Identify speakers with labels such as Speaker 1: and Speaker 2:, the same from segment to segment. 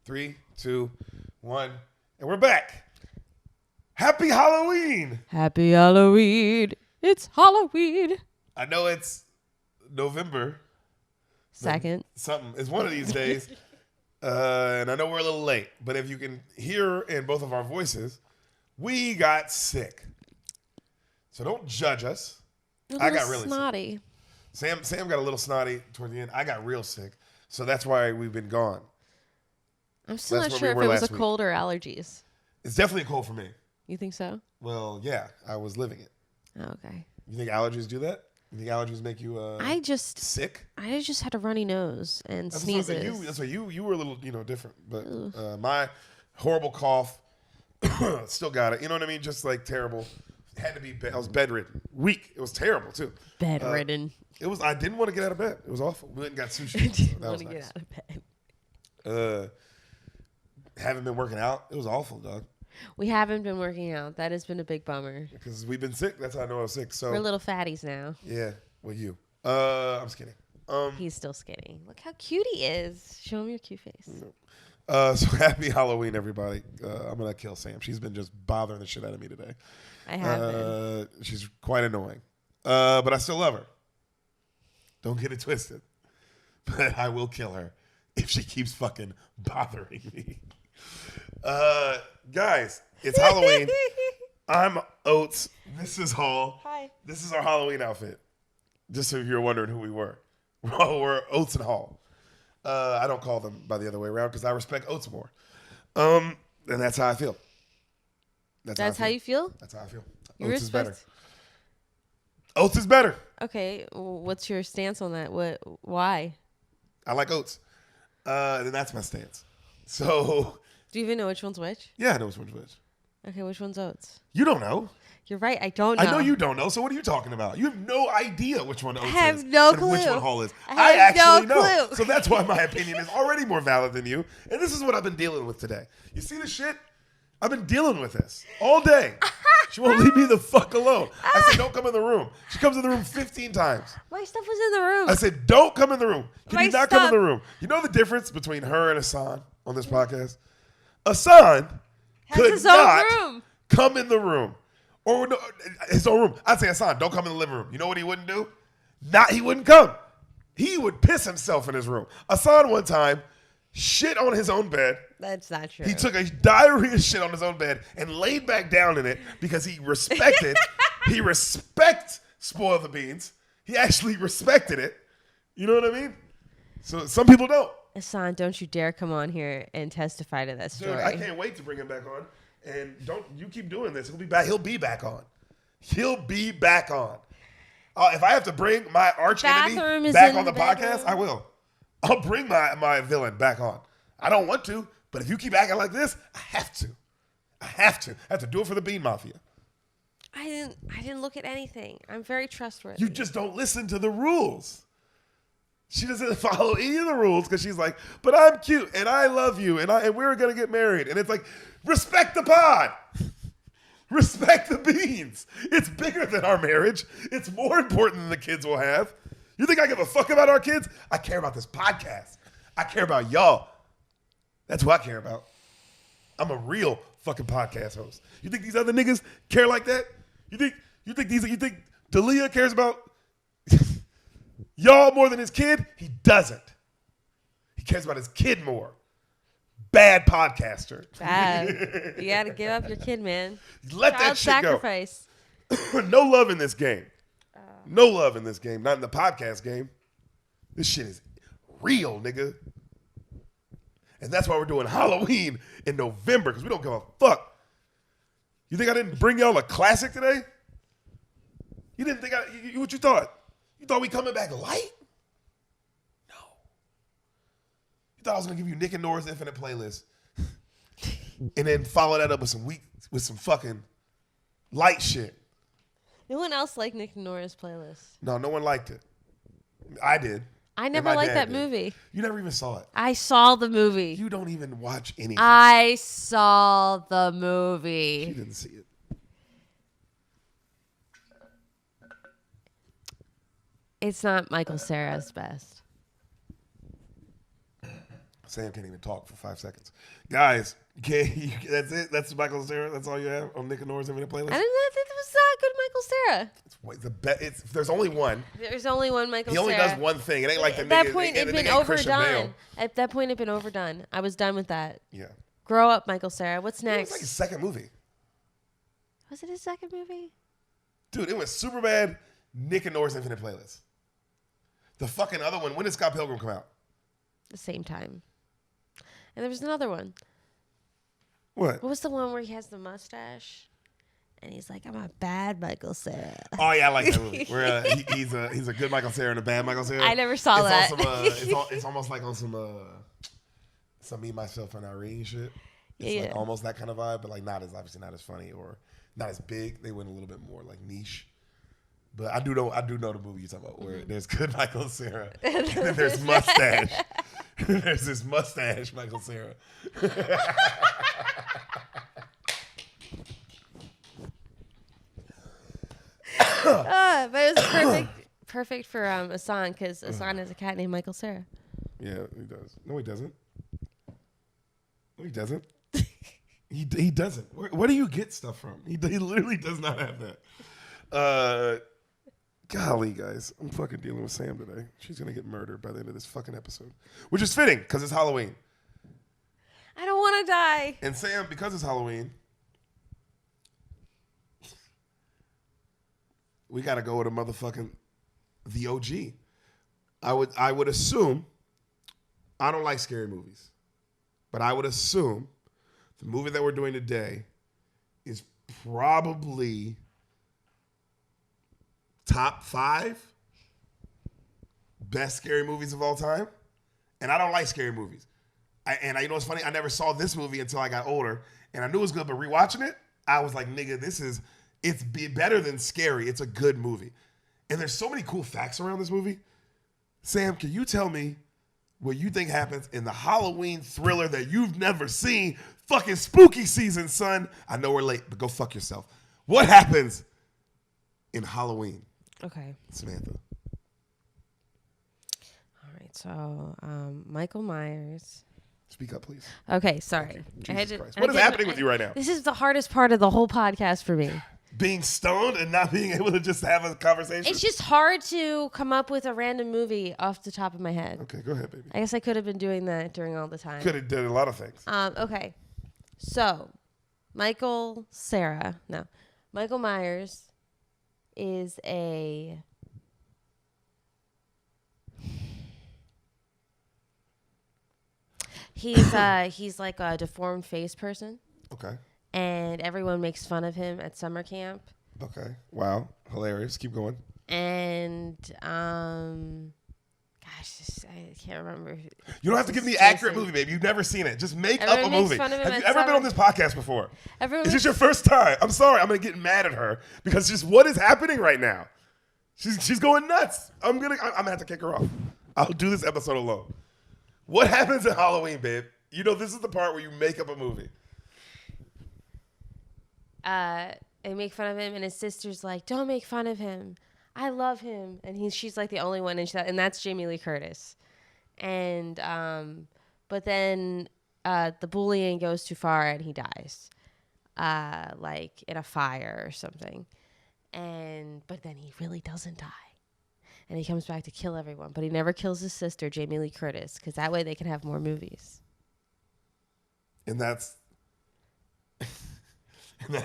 Speaker 1: 3, 2, 1, and we're back. Happy Halloween!
Speaker 2: Happy Halloween. It's Halloween.
Speaker 1: I know it's November
Speaker 2: 2nd.
Speaker 1: something. It's one of these days. And I know we're a little late, but if you can hear in both of our voices, we got sick. So don't judge us. I got really
Speaker 2: snotty.
Speaker 1: sick. Sam got a little snotty toward the end. I got real sick. So that's why we've been gone.
Speaker 2: I'm still
Speaker 1: That's
Speaker 2: not
Speaker 1: where
Speaker 2: sure
Speaker 1: we
Speaker 2: if
Speaker 1: were
Speaker 2: it was a
Speaker 1: last week.
Speaker 2: cold or allergies.
Speaker 1: It's definitely cold for me.
Speaker 2: You think so?
Speaker 1: Well, yeah, I was living it.
Speaker 2: Oh, okay.
Speaker 1: You think allergies do that? You think allergies make you
Speaker 2: I just
Speaker 1: sick?
Speaker 2: had a runny nose and sneezes.
Speaker 1: That's why you were a little, different. But my horrible cough, still got it. You know what I mean? Just like terrible. Had to be. I was bedridden. Weak. It was terrible too.
Speaker 2: Bedridden.
Speaker 1: It was. I didn't want to get out of bed. It was awful. We went and got sushi.
Speaker 2: I didn't
Speaker 1: That
Speaker 2: want
Speaker 1: was
Speaker 2: to
Speaker 1: nice.
Speaker 2: get out of bed.
Speaker 1: Haven't been working out. It was awful, dog.
Speaker 2: We haven't been working out. That has been a big bummer.
Speaker 1: Because we've been sick. That's how I know I was sick. So
Speaker 2: We're little fatties now.
Speaker 1: yeah. Well, you. I'm just kidding.
Speaker 2: He's still skinny. Look how cute he is. Show him your cute face.
Speaker 1: So happy Halloween, everybody. I'm gonna kill Sam. She's been just bothering the shit out of me today.
Speaker 2: I have been.
Speaker 1: She's quite annoying. But I still love her. Don't get it twisted. But I will kill her if she keeps fucking bothering me. Guys, it's Halloween. I'm Oates. This is Hall.
Speaker 2: Hi.
Speaker 1: This is our Halloween outfit. Just so you're wondering who we were. We're Oates and Hall. I don't call them by the other way around because I respect Oates more. And that's how I feel.
Speaker 2: That's how you feel?
Speaker 1: That's how I feel.
Speaker 2: You
Speaker 1: Oates is better.
Speaker 2: respect-
Speaker 1: Oates is better.
Speaker 2: Okay, what's your stance on that? Why?
Speaker 1: I like Oates. And that's my stance. So,
Speaker 2: Do you even know which one's which?
Speaker 1: yeah, I know which one's which.
Speaker 2: Okay, which one's Oats?
Speaker 1: You don't know.
Speaker 2: You're right, I don't know.
Speaker 1: I know you don't know. So what are you talking about? You have no idea which one Oates is.
Speaker 2: have no
Speaker 1: and which
Speaker 2: clue.
Speaker 1: one Hall is.
Speaker 2: I have
Speaker 1: actually
Speaker 2: no
Speaker 1: know.
Speaker 2: clue.
Speaker 1: So that's why my opinion is already more valid than you. And this is what I've been dealing with today. You see this shit? I've been dealing with this all day. She won't leave me the fuck alone. I said, don't come in the room. She comes in the room 15 times.
Speaker 2: My stuff was in the room.
Speaker 1: I said, don't come in the room. Can
Speaker 2: My
Speaker 1: you not come in
Speaker 2: stuff-
Speaker 1: the room? You know the difference between her and Hassan on this podcast? Hassan could
Speaker 2: his own
Speaker 1: not
Speaker 2: room.
Speaker 1: come in the room. Or no, his own room. I'd say, Hassan, don't come in the living room. You know what he wouldn't do? He wouldn't come. He would piss himself in his room. Hassan one time shit on his own bed.
Speaker 2: That's not true.
Speaker 1: He took a diarrhea shit on his own bed and laid back down in it because he respected, Spoil the Beans. He actually respected it. You know what I mean? So some people don't.
Speaker 2: Hassan, don't you dare come on here and testify to that story.
Speaker 1: Dude, I can't wait to bring him back on. And don't you keep doing this. He'll be back. He'll be back on. He'll be back on. If I have to bring my arch
Speaker 2: Bathroom
Speaker 1: enemy
Speaker 2: is
Speaker 1: back
Speaker 2: in
Speaker 1: on the
Speaker 2: the
Speaker 1: podcast,
Speaker 2: bedroom.
Speaker 1: I will. I'll bring my villain back on. I don't want to, but if you keep acting like this, I have to. I have to do it for the Bean Mafia.
Speaker 2: I didn't look at anything. I'm very trustworthy.
Speaker 1: You just don't listen to the rules. She doesn't follow any of the rules because she's like, but I'm cute and I love you and we're gonna get married. And it's like, respect the pod. Respect the beans. It's bigger than our marriage. It's more important than the kids will have. You think I give a fuck about our kids? I care about this podcast. I care about y'all. That's what I care about. I'm a real fucking podcast host. You think these other niggas care like that? You think Dalia cares about y'all more than his kid? He doesn't. He cares about his kid more. Bad podcaster.
Speaker 2: Bad. You gotta give up your kid, man.
Speaker 1: Let that
Speaker 2: Child
Speaker 1: shit
Speaker 2: sacrifice.
Speaker 1: go. No love in this game. No love in this game. Not in the podcast game. This shit is real, nigga. And that's why we're doing Halloween in November, because we don't give a fuck. You think I didn't bring y'all a classic today? You didn't think what you thought? You thought we coming back light? No. You thought I was gonna give you Nick and Nora's Infinite Playlist and then follow that up with some fucking light shit.
Speaker 2: No one else liked Nick and Nora's playlist.
Speaker 1: No one liked it. I did.
Speaker 2: I
Speaker 1: And
Speaker 2: never
Speaker 1: my
Speaker 2: liked
Speaker 1: dad
Speaker 2: that
Speaker 1: did.
Speaker 2: movie.
Speaker 1: You never even saw it.
Speaker 2: I saw the movie.
Speaker 1: You don't even watch anything.
Speaker 2: I saw the
Speaker 1: You
Speaker 2: movie.
Speaker 1: didn't see it.
Speaker 2: It's not Michael Cera's best.
Speaker 1: Sam can't even talk for 5 seconds. Guys, that's it. That's Michael Cera. That's all you have on Nick and Nora's Infinite Playlist?
Speaker 2: I didn't think it was that good Michael Cera.
Speaker 1: There's only one.
Speaker 2: There's only one Michael Cera.
Speaker 1: He only does one thing. It ain't like the
Speaker 2: At that
Speaker 1: nigga.
Speaker 2: point, it'd been overdone. At that point, it'd been overdone. I was done with that.
Speaker 1: Yeah.
Speaker 2: Grow up, Michael Cera. What's next?
Speaker 1: It was like his second movie.
Speaker 2: Was it his second movie?
Speaker 1: Dude, it was Superbad, Nick and Nora's Infinite Playlist. The fucking other one, when did Scott Pilgrim come out?
Speaker 2: The same time. And there was another one.
Speaker 1: What?
Speaker 2: What was the one where he has the mustache? And he's like, I'm a bad Michael Cera.
Speaker 1: Oh, yeah, I like that movie. Where he's a good Michael Cera and a bad Michael Cera.
Speaker 2: I never saw that.
Speaker 1: It's almost like on some Me, Myself, and Irene shit. It's like almost that kind of vibe, but like obviously not as funny or not as big. They went a little bit more like niche. But I do know the movie you're talking about where there's good Michael Cera and then there's mustache. There's this mustache Michael Cera.
Speaker 2: But it was perfect for Asan because Asan has a cat named Michael Cera.
Speaker 1: Yeah, he does. No, he doesn't. No, he doesn't. He doesn't. Where do you get stuff from? He literally does not have that. Golly, guys, I'm fucking dealing with Sam today. She's gonna get murdered by the end of this fucking episode, which is fitting because it's Halloween.
Speaker 2: I don't want to die.
Speaker 1: And Sam, because it's Halloween, we gotta go with a motherfucking the OG. I would assume. I don't like scary movies, but I would assume the movie that we're doing today is probably top 5 best scary movies of all time. And I don't like scary movies. You know what's funny? I never saw this movie until I got older. And I knew it was good, but rewatching it, I was like, nigga, it's better than scary. It's a good movie. And there's so many cool facts around this movie. Sam, can you tell me what you think happens in the Halloween thriller that you've never seen? Fucking spooky season, son. I know we're late, but go fuck yourself. What happens in Halloween?
Speaker 2: Okay.
Speaker 1: Samantha.
Speaker 2: All right. So, Michael Myers.
Speaker 1: Speak up, please.
Speaker 2: Okay. Sorry.
Speaker 1: Okay. Jesus Christ. What is happening with you right now?
Speaker 2: This is the hardest part of the whole podcast for me.
Speaker 1: Being stoned and not being able to just have a conversation?
Speaker 2: It's just hard to come up with a random movie off the top of my head.
Speaker 1: Okay, go ahead, baby.
Speaker 2: I guess I could have been doing that during all the time.
Speaker 1: Could have done a lot of things.
Speaker 2: Okay. So, Michael Myers is he's like a deformed face person.
Speaker 1: Okay.
Speaker 2: And everyone makes fun of him at summer camp.
Speaker 1: Okay. Wow. Hilarious. Keep going.
Speaker 2: And I can't remember.
Speaker 1: You don't have to give me accurate movie, baby. You've never seen it. Just make up a movie. Have you ever been on this podcast before? Is this your first time? I'm sorry. I'm going to get mad at her because just what is happening right now? She's going nuts. I'm gonna have to kick her off. I'll do this episode alone. What happens at Halloween, babe? You know, this is the part where you make up a movie.
Speaker 2: They make fun of him, and his sister's like, "Don't make fun of him. I love him." And she's like the only one, and that's Jamie Lee Curtis. And but then the bullying goes too far, and he dies, like in a fire or something. But then he really doesn't die. And he comes back to kill everyone. But he never kills his sister, Jamie Lee Curtis, because that way they can have more movies.
Speaker 1: And that's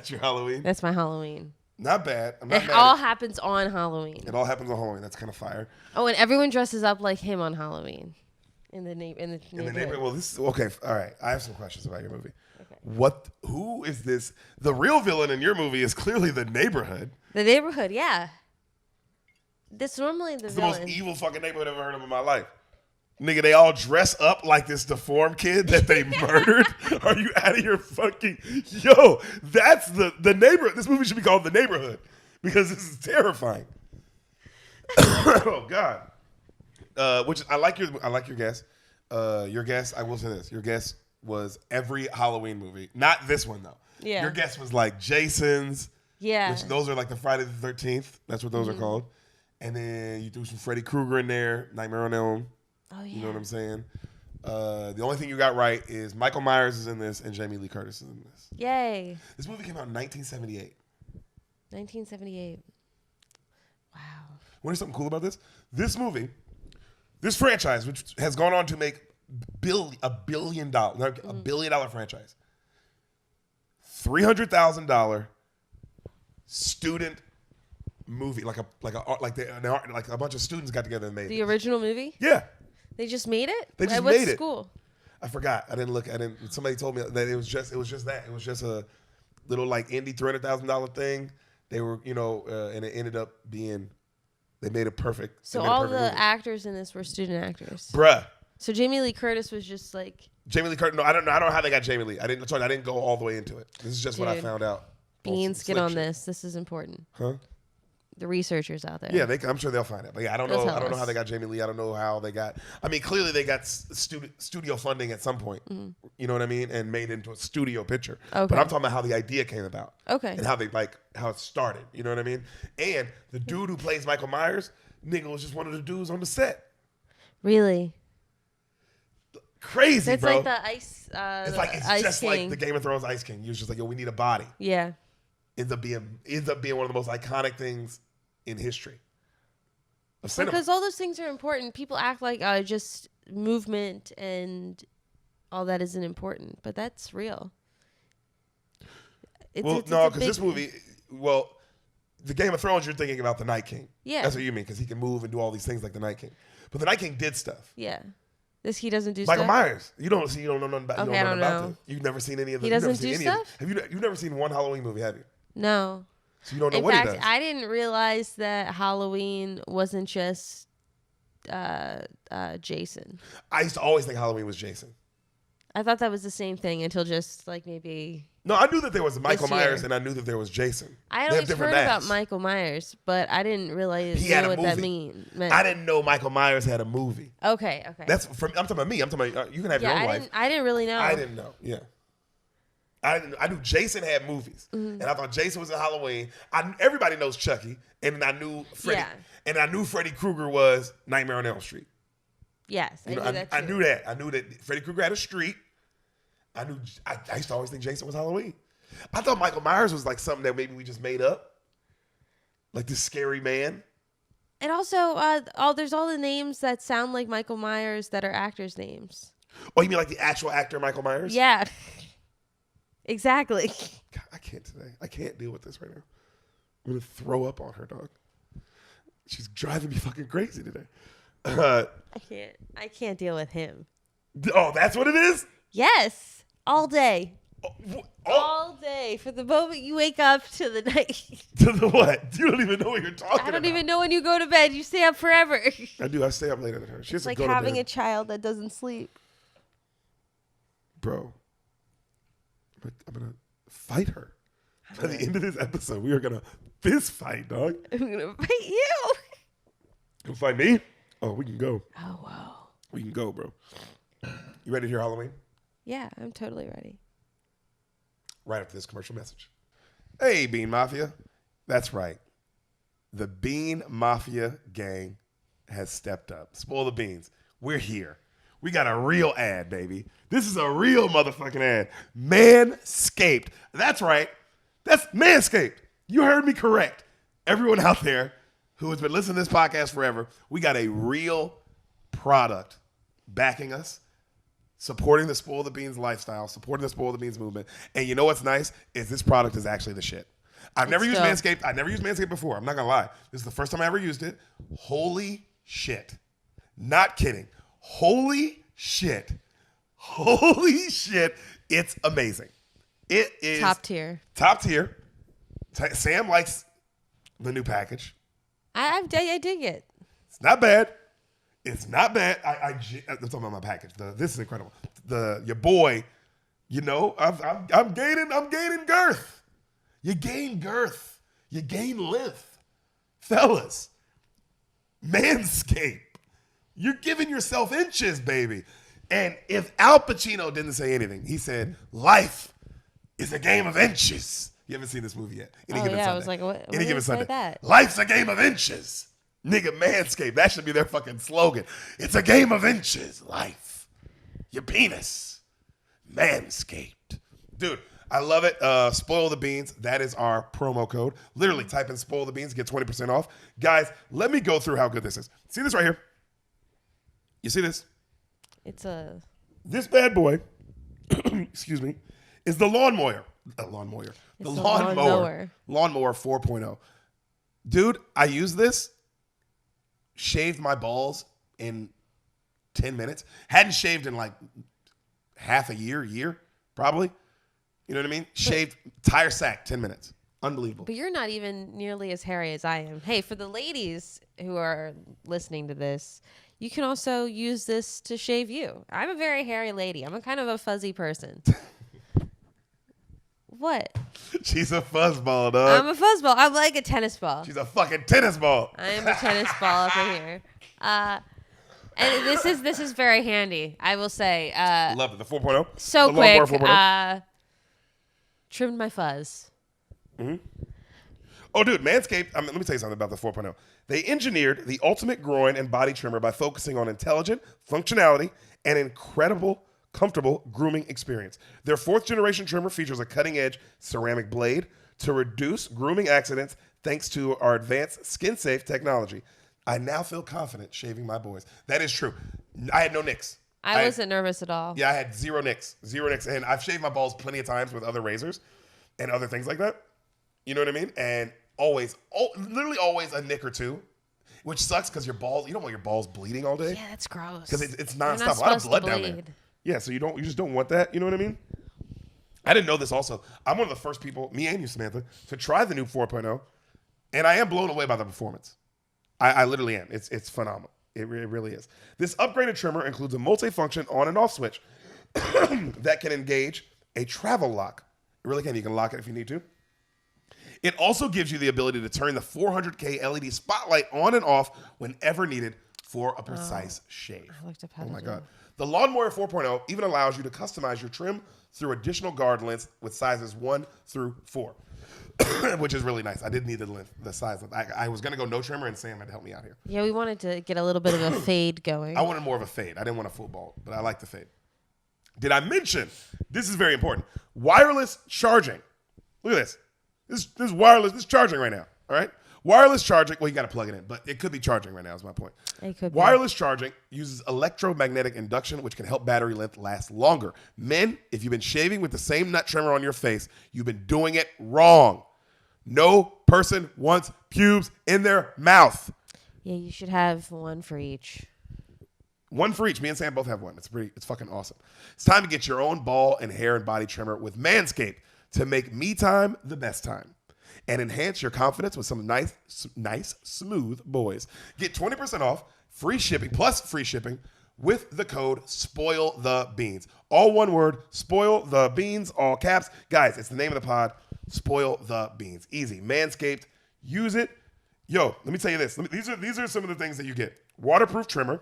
Speaker 1: your Halloween?
Speaker 2: That's my Halloween.
Speaker 1: Not bad. I'm not mad.
Speaker 2: It all happens on Halloween.
Speaker 1: It all happens on Halloween. That's kind of fire.
Speaker 2: Oh, and everyone dresses up like him on Halloween. In the neighborhood.
Speaker 1: Well, this is okay. All right. I have some questions about your movie.
Speaker 2: Okay.
Speaker 1: Who is this? The real villain in your movie is clearly the neighborhood.
Speaker 2: The neighborhood, yeah. That's normally the villain.
Speaker 1: It's the most evil fucking neighborhood I've ever heard of in my life. Nigga, they all dress up like this deformed kid that they murdered. Are you out of your fucking... Yo, that's the neighborhood. This movie should be called The Neighborhood because this is terrifying. Oh, God. I like your guess. Your guess, I will say this. Your guess was every Halloween movie. Not this one, though.
Speaker 2: Yeah.
Speaker 1: Your guess was like Jason's.
Speaker 2: Yeah.
Speaker 1: Which those are like the Friday the 13th. That's what those are called. And then you threw some Freddy Krueger in there, Nightmare on Elm.
Speaker 2: Oh, yeah.
Speaker 1: You know what I'm saying? The only thing you got right is Michael Myers is in this and Jamie Lee Curtis is in this.
Speaker 2: Yay.
Speaker 1: This movie came out in 1978.
Speaker 2: 1978. Wow.
Speaker 1: Want to hear something cool about this? This movie, this franchise, which has gone on to make a billion dollar franchise, $300,000 student movie, like a bunch of students got together and made
Speaker 2: The original movie?
Speaker 1: Yeah.
Speaker 2: They just made it?
Speaker 1: They just
Speaker 2: At what
Speaker 1: made it.
Speaker 2: school?
Speaker 1: I forgot. I didn't look. Somebody told me that it was just that. It was just a little like indie $300,000 thing. They were, and it ended up being. They made it perfect.
Speaker 2: So all the actors in this were student actors.
Speaker 1: Bruh.
Speaker 2: So Jamie Lee Curtis was just like.
Speaker 1: Jamie Lee Curtis. No, I don't know how they got Jamie Lee. I didn't go all the way into it. This is just what I found out.
Speaker 2: Beans, get on this. This is important.
Speaker 1: Huh?
Speaker 2: The researchers out there.
Speaker 1: Yeah, I'm sure they'll find it. But yeah, I don't know how they got Jamie Lee. I don't know how they got. I mean, clearly they got studio funding at some point. Mm-hmm. You know what I mean? And made it into a studio picture. Okay. But I'm talking about how the idea came about.
Speaker 2: Okay.
Speaker 1: And how how it started. You know what I mean? And the dude who plays Michael Myers, nigga, was just one of the dudes on the set.
Speaker 2: Really?
Speaker 1: Crazy,
Speaker 2: it's
Speaker 1: bro.
Speaker 2: It's like the ice.
Speaker 1: It's just King. Like the Game of Thrones Ice King. He was just like, yo, we need a body.
Speaker 2: Yeah.
Speaker 1: Ends up being one of the most iconic things in history of cinema.
Speaker 2: Because all those things are important. People act like just movement and all that isn't important, but that's real.
Speaker 1: Because this movie, the Game of Thrones, you're thinking about the Night King.
Speaker 2: Yeah.
Speaker 1: That's what you mean, because he can move and do all these things like the Night King. But the Night King did stuff.
Speaker 2: Yeah. He doesn't do
Speaker 1: Michael
Speaker 2: stuff?
Speaker 1: Myers. You don't know nothing about.
Speaker 2: Okay, I don't know.
Speaker 1: You've never seen any of the.
Speaker 2: He doesn't do stuff.
Speaker 1: You've never seen one Halloween movie, have you?
Speaker 2: No.
Speaker 1: So you don't know what he does.
Speaker 2: In fact, I didn't realize that Halloween wasn't just Jason.
Speaker 1: I used to always think Halloween was Jason.
Speaker 2: I thought that was the same thing until just like maybe.
Speaker 1: No, I knew that there was Michael Myers and I knew that there was Jason.
Speaker 2: I had always heard about Michael Myers, but I didn't realize what that meant.
Speaker 1: I didn't know Michael Myers had a movie.
Speaker 2: Okay.
Speaker 1: I'm talking about me. I'm talking about you can have your own life.
Speaker 2: I didn't really know.
Speaker 1: I didn't know. Yeah. I knew Jason had movies, and I thought Jason was in Halloween. Everybody knows Chucky, and I knew Freddy, and I knew Freddy Krueger was Nightmare on Elm Street.
Speaker 2: Yes, I knew that too.
Speaker 1: I knew that. I knew that Freddy Krueger had a street. I used to always think Jason was Halloween. I thought Michael Myers was like something that maybe we just made up, like this scary man.
Speaker 2: And also, there's all the names that sound like Michael Myers that are actors' names.
Speaker 1: Oh, you mean like the actual actor Michael Myers?
Speaker 2: Yeah. Exactly.
Speaker 1: God, I can't today. I can't deal with this right now. I'm gonna throw up on her, dog. She's driving me fucking crazy today.
Speaker 2: I can't deal with him.
Speaker 1: Oh, that's what it is?
Speaker 2: Yes. All day. All day. From the moment you wake up to the night.
Speaker 1: To the what? You don't even know what you're talking about.
Speaker 2: I don't even know when you go to bed. You stay up forever.
Speaker 1: I do. I stay up later than her. She has
Speaker 2: to go to bed. It's like having a child that doesn't sleep.
Speaker 1: Bro. I'm going to fight her. By the end of this episode, we are going to fist fight, dog.
Speaker 2: I'm going to fight you.
Speaker 1: You fight me? Oh, we can go.
Speaker 2: Oh, wow.
Speaker 1: We can go, bro. You ready to hear Halloween?
Speaker 2: Yeah, I'm totally ready.
Speaker 1: Right after this commercial message. Hey, Bean Mafia. That's right. The Bean Mafia gang has stepped up. Spoil the beans. We're here. We got a real ad, baby. This is a real motherfucking ad. Manscaped. That's right. That's Manscaped. You heard me correct. Everyone out there who has been listening to this podcast forever, we got a real product backing us, supporting the Spoil the Beans lifestyle, supporting the Spoil the Beans movement. And you know what's nice is this product is actually the shit. I've never used Manscaped. I've never used Manscaped before. I'm not going to lie. This is the first time I ever used it. Holy shit. Not kidding. Holy shit. Holy shit. It's amazing. It is
Speaker 2: top tier.
Speaker 1: Top tier. Sam likes the new package.
Speaker 2: I dig it.
Speaker 1: It's not bad. It's not bad. I'm talking about my package. This is incredible. Your boy, you know, I'm gaining girth. You gain girth. You gain length. Fellas, Manscaped. You're giving yourself inches, baby. And if Al Pacino didn't say anything, he said, life is a game of inches. You haven't seen this movie yet.
Speaker 2: I was like, what?
Speaker 1: Any given Sunday.
Speaker 2: That?
Speaker 1: Life's a game of inches. Nigga, Manscaped. That should be their fucking slogan. It's a game of inches. Life your penis. Manscaped. Dude, I love it. Spoil the Beans. That is our promo code. Literally type in Spoil the Beans, get 20% off. Guys, let me go through how good this is. See this right here? You see this? This bad boy, excuse me, is the lawnmower. Lawnmower 4.0. Dude, I use this, shaved my balls in 10 minutes. Hadn't shaved in like half a year, probably. You know what I mean? Shaved, tire sack, 10 minutes. Unbelievable.
Speaker 2: But you're not even nearly as hairy as I am. Hey, for the ladies who are listening to this, you can also use this to shave you. I'm a very hairy lady. I'm a kind of a fuzzy person. What?
Speaker 1: She's a fuzzball, dog.
Speaker 2: I'm a fuzzball. I'm like a tennis ball.
Speaker 1: She's a fucking tennis ball.
Speaker 2: I am a tennis ball up in here. And this is very handy, I will say.
Speaker 1: Love it. The 4.0.
Speaker 2: So
Speaker 1: the
Speaker 2: quick.
Speaker 1: 4.0.
Speaker 2: Trimmed my fuzz.
Speaker 1: Mm-hmm. Oh, dude, Manscaped, let me tell you something about the 4.0. They engineered the ultimate groin and body trimmer by focusing on intelligent functionality and incredible, comfortable grooming experience. Their 4th generation trimmer features a cutting-edge ceramic blade to reduce grooming accidents thanks to our advanced skin-safe technology. I now feel confident shaving my boys. That is true. I had no nicks.
Speaker 2: I wasn't nervous at all.
Speaker 1: Yeah, I had zero nicks. And I've shaved my balls plenty of times with other razors and other things like that. You know what I mean? And literally always a nick or two, which sucks because your balls, you don't want your balls bleeding all day.
Speaker 2: Yeah, that's gross.
Speaker 1: Because it's nonstop. A lot of blood down there. Yeah, so you just don't want that. You know what I mean? I didn't know this also. I'm one of the first people, me and you, Samantha, to try the new 4.0. And I am blown away by the performance. I literally am. It's phenomenal. It really is. This upgraded trimmer includes a multi-function on and off switch that can engage a travel lock. It really can. You can lock it if you need to. It also gives you the ability to turn the 400K LED spotlight on and off whenever needed for a precise shave.
Speaker 2: I looked up how
Speaker 1: Oh
Speaker 2: to
Speaker 1: my
Speaker 2: do
Speaker 1: God. The Lawnmower 4.0 even allows you to customize your trim through additional guard lengths with sizes 1 through 4. Which is really nice. I didn't need the size. I was going to go no trimmer, and Sam had to help me out here.
Speaker 2: Yeah, we wanted to get a little bit of a fade going.
Speaker 1: I wanted more of a fade. I didn't want a full ball, but I like the fade. Did I mention, this is very important, wireless charging. Look at this. This is wireless. This is charging right now, all right? Wireless charging, well, you got to plug it in, but it could be charging right now is my point.
Speaker 2: It could be.
Speaker 1: Wireless charging uses electromagnetic induction, which can help battery length last longer. Men, if you've been shaving with the same nut trimmer on your face, you've been doing it wrong. No person wants pubes in their mouth.
Speaker 2: Yeah, you should have one for each.
Speaker 1: One for each. Me and Sam both have one. It's fucking awesome. It's time to get your own ball and hair and body trimmer with Manscaped to make me time the best time and enhance your confidence with some nice, smooth boys. Get 20% off, free shipping with the code SPOILTHEBEANS. All one word, Spoil the Beans, all caps. Guys, it's the name of the pod, Spoil the Beans. Easy. Manscaped, use it. Yo, let me tell you this. These are some of the things that you get. Waterproof trimmer,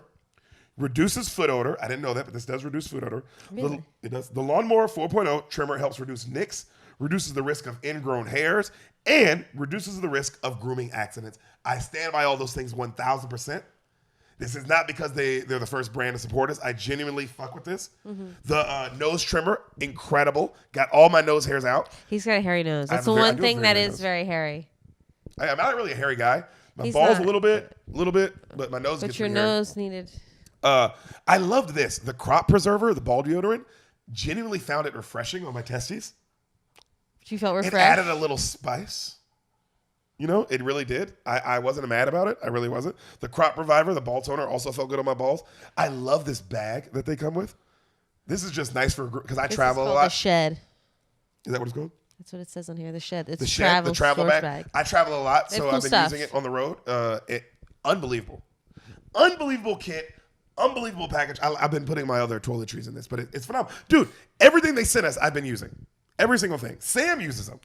Speaker 1: reduces foot odor. I didn't know that, but this does reduce foot odor.
Speaker 2: Really?
Speaker 1: It does. The Lawnmower 4.0 trimmer helps reduce nicks, reduces the risk of ingrown hairs, and reduces the risk of grooming accidents. I stand by all those things 1,000%. This is not because they're the first brand to support us. I genuinely fuck with this. Mm-hmm. The nose trimmer, incredible. Got all my nose hairs out.
Speaker 2: He's got a hairy nose. That's the one thing that is very hairy.
Speaker 1: I'm not really a hairy guy. My balls a little bit, but my nose gets
Speaker 2: your nose needed.
Speaker 1: I loved this. The crop preserver, the ball deodorant, genuinely found it refreshing on my testes.
Speaker 2: You felt refreshed?
Speaker 1: It added a little spice. You know, it really did. I wasn't mad about it. I really wasn't. The crop reviver, the ball toner, also felt good on my balls. I love this bag that they come with. This is just nice for, because I travel a lot.
Speaker 2: The shed.
Speaker 1: Is that what it's called?
Speaker 2: That's what it says on here. The shed. It's
Speaker 1: the travel bag. I travel a lot, so I've been using it on the road. Unbelievable. Unbelievable kit. Unbelievable package. I've been putting my other toiletries in this, but it's phenomenal. Dude, everything they sent us, I've been using. Every single thing. Sam uses them.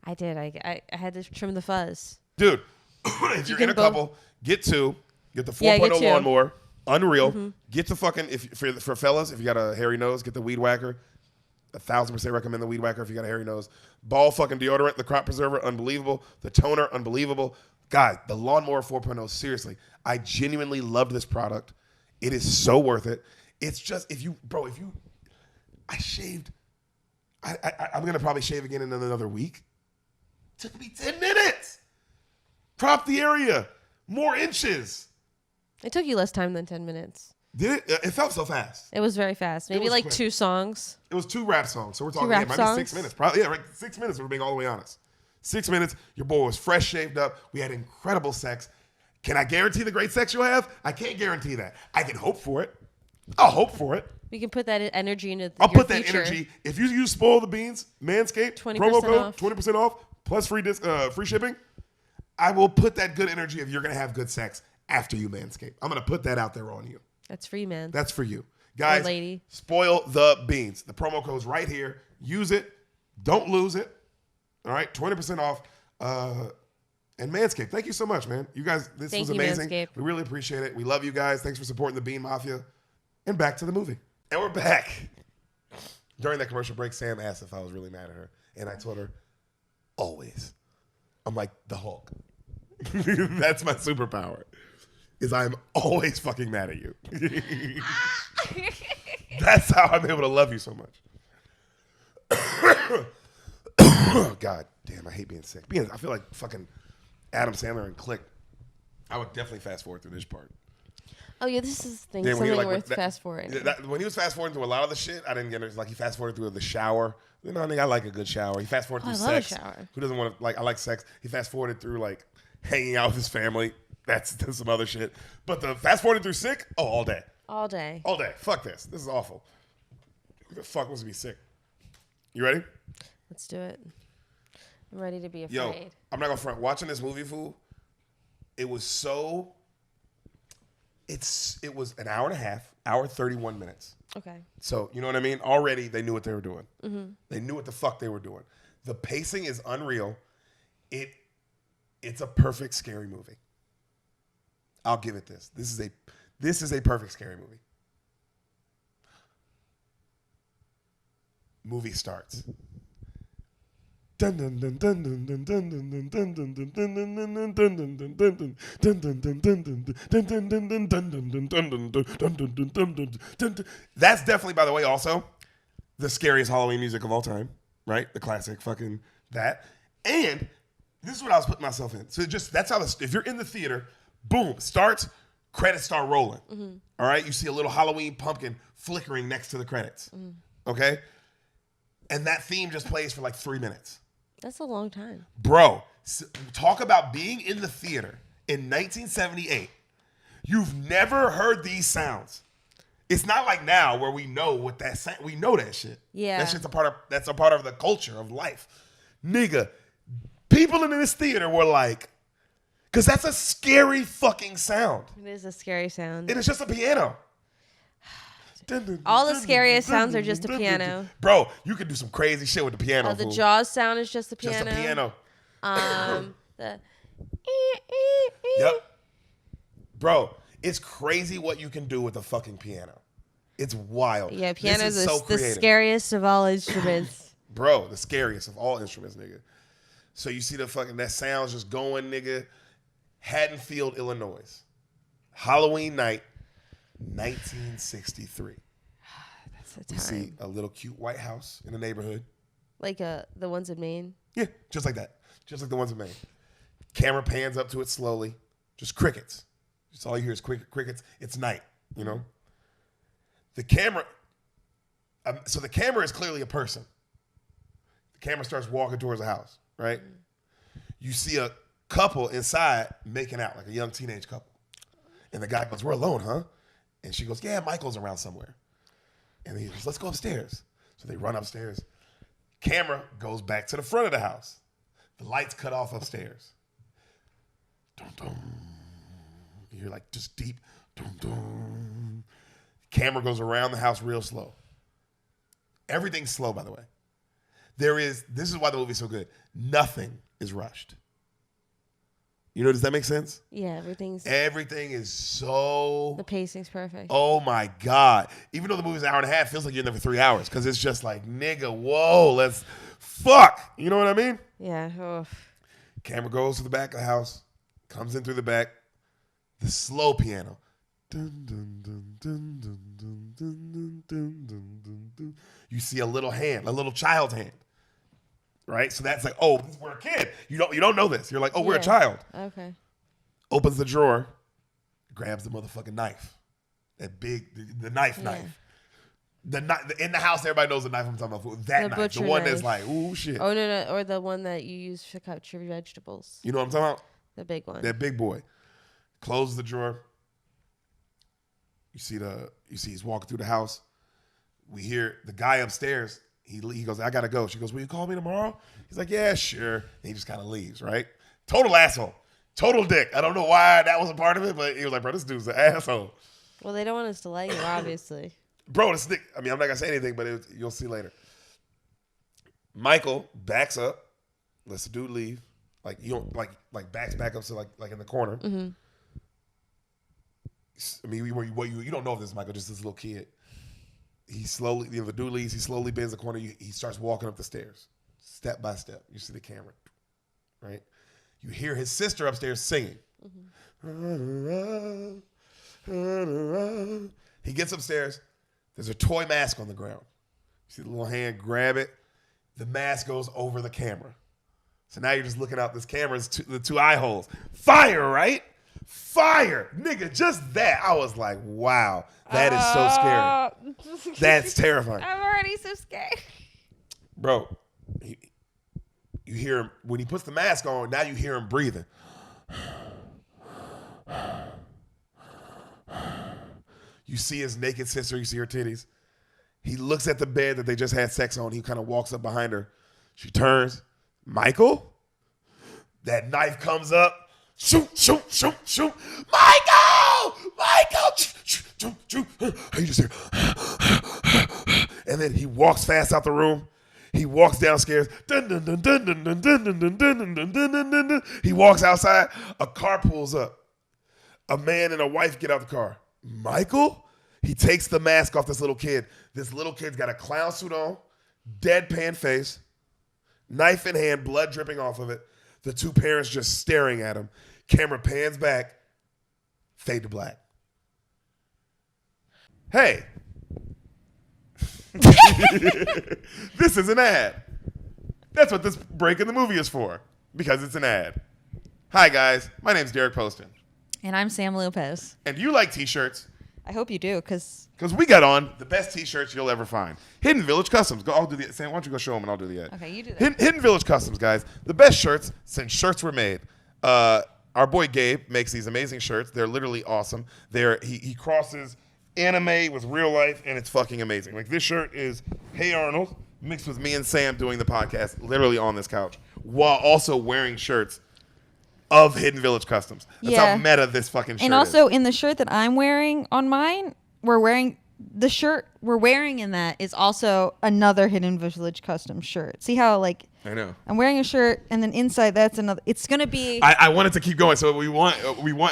Speaker 2: I did. I had to trim the fuzz.
Speaker 1: Dude, if you're in a couple, get two. Get the 4.0 lawnmower. Unreal. Mm-hmm. Get the fucking, for fellas, if you got a hairy nose, get the weed whacker. 1,000% recommend the weed whacker if you got a hairy nose. Ball fucking deodorant, the crop preserver, unbelievable. The toner, unbelievable. God, the Lawnmower 4.0, seriously. I genuinely loved this product. It is so worth it. It's just I shaved. I'm gonna probably shave again in another week. Took me 10 minutes. Crop the area, more inches.
Speaker 2: It took you less time than 10 minutes.
Speaker 1: Did it? It felt so fast.
Speaker 2: It was very fast. Maybe like
Speaker 1: quick.
Speaker 2: 2 songs.
Speaker 1: It was 2 rap songs. So we're talking
Speaker 2: rap
Speaker 1: maybe
Speaker 2: songs?
Speaker 1: 6 minutes. Probably, yeah, right. 6 minutes, we're being all the way honest. 6 minutes, your boy was fresh shaved up. We had incredible sex. Can I guarantee the great sex you'll have? I can't guarantee that. I can hope for it. I'll hope for it.
Speaker 2: We can put that energy into
Speaker 1: I'll
Speaker 2: your
Speaker 1: put that
Speaker 2: future.
Speaker 1: energy. If you use Spoil the Beans, Manscaped,
Speaker 2: 20%
Speaker 1: promo code,
Speaker 2: off.
Speaker 1: 20% off, plus free shipping, I will put that good energy if you're going to have good sex after you Manscaped. I'm going to put that out there on you.
Speaker 2: That's free, man.
Speaker 1: That's for you. Guys,
Speaker 2: lady.
Speaker 1: Spoil the Beans. The promo code's right here. Use it. Don't lose it. All right? 20% off. And Manscaped, thank you so much, man. You guys, this was amazing.
Speaker 2: Manscaped.
Speaker 1: We really appreciate it. We love you guys. Thanks for supporting the Bean Mafia. And back to the movie. And we're back. During that commercial break, Sam asked if I was really mad at her. And I told her, always. I'm like the Hulk. That's my superpower. Is I'm always fucking mad at you. That's how I'm able to love you so much. God damn, I hate being sick. I feel like fucking Adam Sandler and Click. I would definitely fast forward through this part.
Speaker 2: Oh, yeah, this is
Speaker 1: When he
Speaker 2: something
Speaker 1: like,
Speaker 2: worth fast forwarding.
Speaker 1: When he was fast forwarding through a lot of the shit, I didn't get it. Like he fast forwarded through the shower. You know, I think I like a good shower. He fast forwarded through sex.
Speaker 2: I love a shower.
Speaker 1: Who doesn't want to, like, I like sex. He fast forwarded through, like, hanging out with his family. That's some other shit. But the fast forwarded through sick, all day.
Speaker 2: All day.
Speaker 1: All day. Fuck this. This is awful. Who the fuck wants to be sick? You ready?
Speaker 2: Let's do it. I'm ready to be afraid.
Speaker 1: Yo, I'm not gonna front. Watching this movie, fool, it was so. It was an hour and a half, hour 31 minutes.
Speaker 2: Okay.
Speaker 1: So you know what I mean. Already they knew what they were doing.
Speaker 2: Mm-hmm.
Speaker 1: They knew what the fuck they were doing. The pacing is unreal. It's a perfect scary movie. I'll give it this. This is a perfect scary movie. Movie starts. That's definitely, by the way, also the scariest Halloween music of all time, right? The classic fucking that. And this is what I was putting myself in. So that's how if you're in the theater, boom, starts, credits start rolling. Mm-hmm. All right, you see a little Halloween pumpkin flickering next to the credits. Mm. Okay, and that theme just plays for like 3 minutes.
Speaker 2: That's a long time.
Speaker 1: Bro, talk about being in the theater in 1978. You've never heard these sounds. It's not like now where we know what that sound. We know that shit.
Speaker 2: Yeah,
Speaker 1: that shit's a part of the culture of life, nigga. People in this theater were like, because that's a scary fucking sound.
Speaker 2: It is a scary sound.
Speaker 1: And it's just a piano.
Speaker 2: All the scariest sounds are just a piano.
Speaker 1: Bro, you can do some crazy shit with the piano.
Speaker 2: The Jaws sound is just a piano.
Speaker 1: Just a piano.
Speaker 2: The
Speaker 1: Yep. Bro, it's crazy what you can do with a fucking piano. It's wild.
Speaker 2: Yeah, piano is
Speaker 1: so
Speaker 2: the scariest of all instruments.
Speaker 1: Bro, the scariest of all instruments, nigga. So you see that sound's just going, nigga. Haddonfield, Illinois. Halloween night, 1963.
Speaker 2: That's the time.
Speaker 1: You see a little cute white house in the neighborhood.
Speaker 2: Like the ones in Maine?
Speaker 1: Yeah, just like that. Just like the ones in Maine. Camera pans up to it slowly. Just crickets. Just all you hear is crickets. It's night, you know? The camera... so the camera is clearly a person. The camera starts walking towards the house, right? Mm. You see a couple inside making out, like a young teenage couple. And the guy goes, "We're alone, huh?" And she goes, "Yeah, Michael's around somewhere." And he goes, "Let's go upstairs." So they run upstairs. Camera goes back to the front of the house. The lights cut off upstairs. Dum, dum. You hear like just deep. Dum, dum. Camera goes around the house real slow. Everything's slow, by the way. This is why the movie's so good. Nothing is rushed. You know, does that make sense?
Speaker 2: Yeah,
Speaker 1: everything is so...
Speaker 2: The pacing's perfect.
Speaker 1: Oh, my God. Even though the movie's an hour and a half, it feels like you're in there for 3 hours because it's just like, nigga, whoa, let's... Fuck! You know what I mean?
Speaker 2: Yeah. Oof.
Speaker 1: Camera goes to the back of the house, comes in through the back. The slow piano. You see a little hand, a little child's hand. Right? So that's like, oh, we're a kid. You don't know this. You're like, oh, we're a child.
Speaker 2: Okay.
Speaker 1: Opens the drawer, grabs the motherfucking knife. That big, the knife. The in the house, everybody knows the knife I'm talking about. That knife. The one that's like, ooh, shit.
Speaker 2: Oh, no. Or the one that you use to cut your vegetables.
Speaker 1: You know what I'm talking about?
Speaker 2: The big one.
Speaker 1: That big boy. Closes the drawer. You see he's walking through the house. We hear the guy upstairs. He goes, I gotta go. She goes, will you call me tomorrow? He's like, yeah, sure. And he just kind of leaves, right? Total asshole. Total dick. I don't know why that was a part of it, but he was like, bro, this dude's an asshole.
Speaker 2: Well, they don't want us to like you, obviously.
Speaker 1: Bro, this dick. I mean, I'm not gonna say anything, but you'll see later. Michael backs up, lets the dude leave. Like you don't like backs back up to like in the corner.
Speaker 2: Mm-hmm.
Speaker 1: I mean, you don't know if this is Michael, just this little kid. He slowly, the dude leaves. He slowly bends the corner. He starts walking up the stairs, step by step. You see the camera, right? You hear his sister upstairs singing. Mm-hmm. He gets upstairs. There's a toy mask on the ground. You see the little hand grab it. The mask goes over the camera. So now you're just looking out this camera's the two eye holes. Fire, right? Fire, nigga, just that. I was like, wow, that is so scary. That's terrifying.
Speaker 2: I'm already so scared.
Speaker 1: Bro, you hear him, when he puts the mask on, now you hear him breathing. You see his naked sister, you see her titties. He looks at the bed that they just had sex on. He kind of walks up behind her. She turns. Michael? That knife comes up. Shoot. Michael! You just hear. And then he walks fast out the room. He walks downstairs. He walks outside. A car pulls up. A man and a wife get out the car. Michael? He takes the mask off this little kid. This little kid's got a clown suit on, deadpan face, knife in hand, blood dripping off of it. The two parents just staring at him. Camera pans back. Fade to black. Hey. This is an ad. That's what this break in the movie is for. Because it's an ad. Hi, guys. My name's Deric Poston.
Speaker 3: And I'm Sam Lopez.
Speaker 1: And you like t-shirts.
Speaker 3: I hope you do, because
Speaker 1: we got on the best t-shirts you'll ever find. Hidden Village Customs. I'll do the Sam, why don't you go show them and I'll do the ad.
Speaker 3: Okay, you do that.
Speaker 1: Hidden Village Customs, guys. The best shirts since shirts were made. Our boy Gabe makes these amazing shirts. They're literally awesome. He crosses anime with real life, and it's fucking amazing. Like this shirt is Hey Arnold mixed with me and Sam doing the podcast literally on this couch while also wearing shirts of Hidden Village Customs. That's how meta this fucking shirt is.
Speaker 3: And also in the shirt that I'm wearing on mine, the shirt we're wearing in that is also another Hidden Village Custom shirt. See how
Speaker 1: I know.
Speaker 3: I'm wearing a shirt and then inside that's another. It's gonna be.
Speaker 1: I want it to keep going. So we want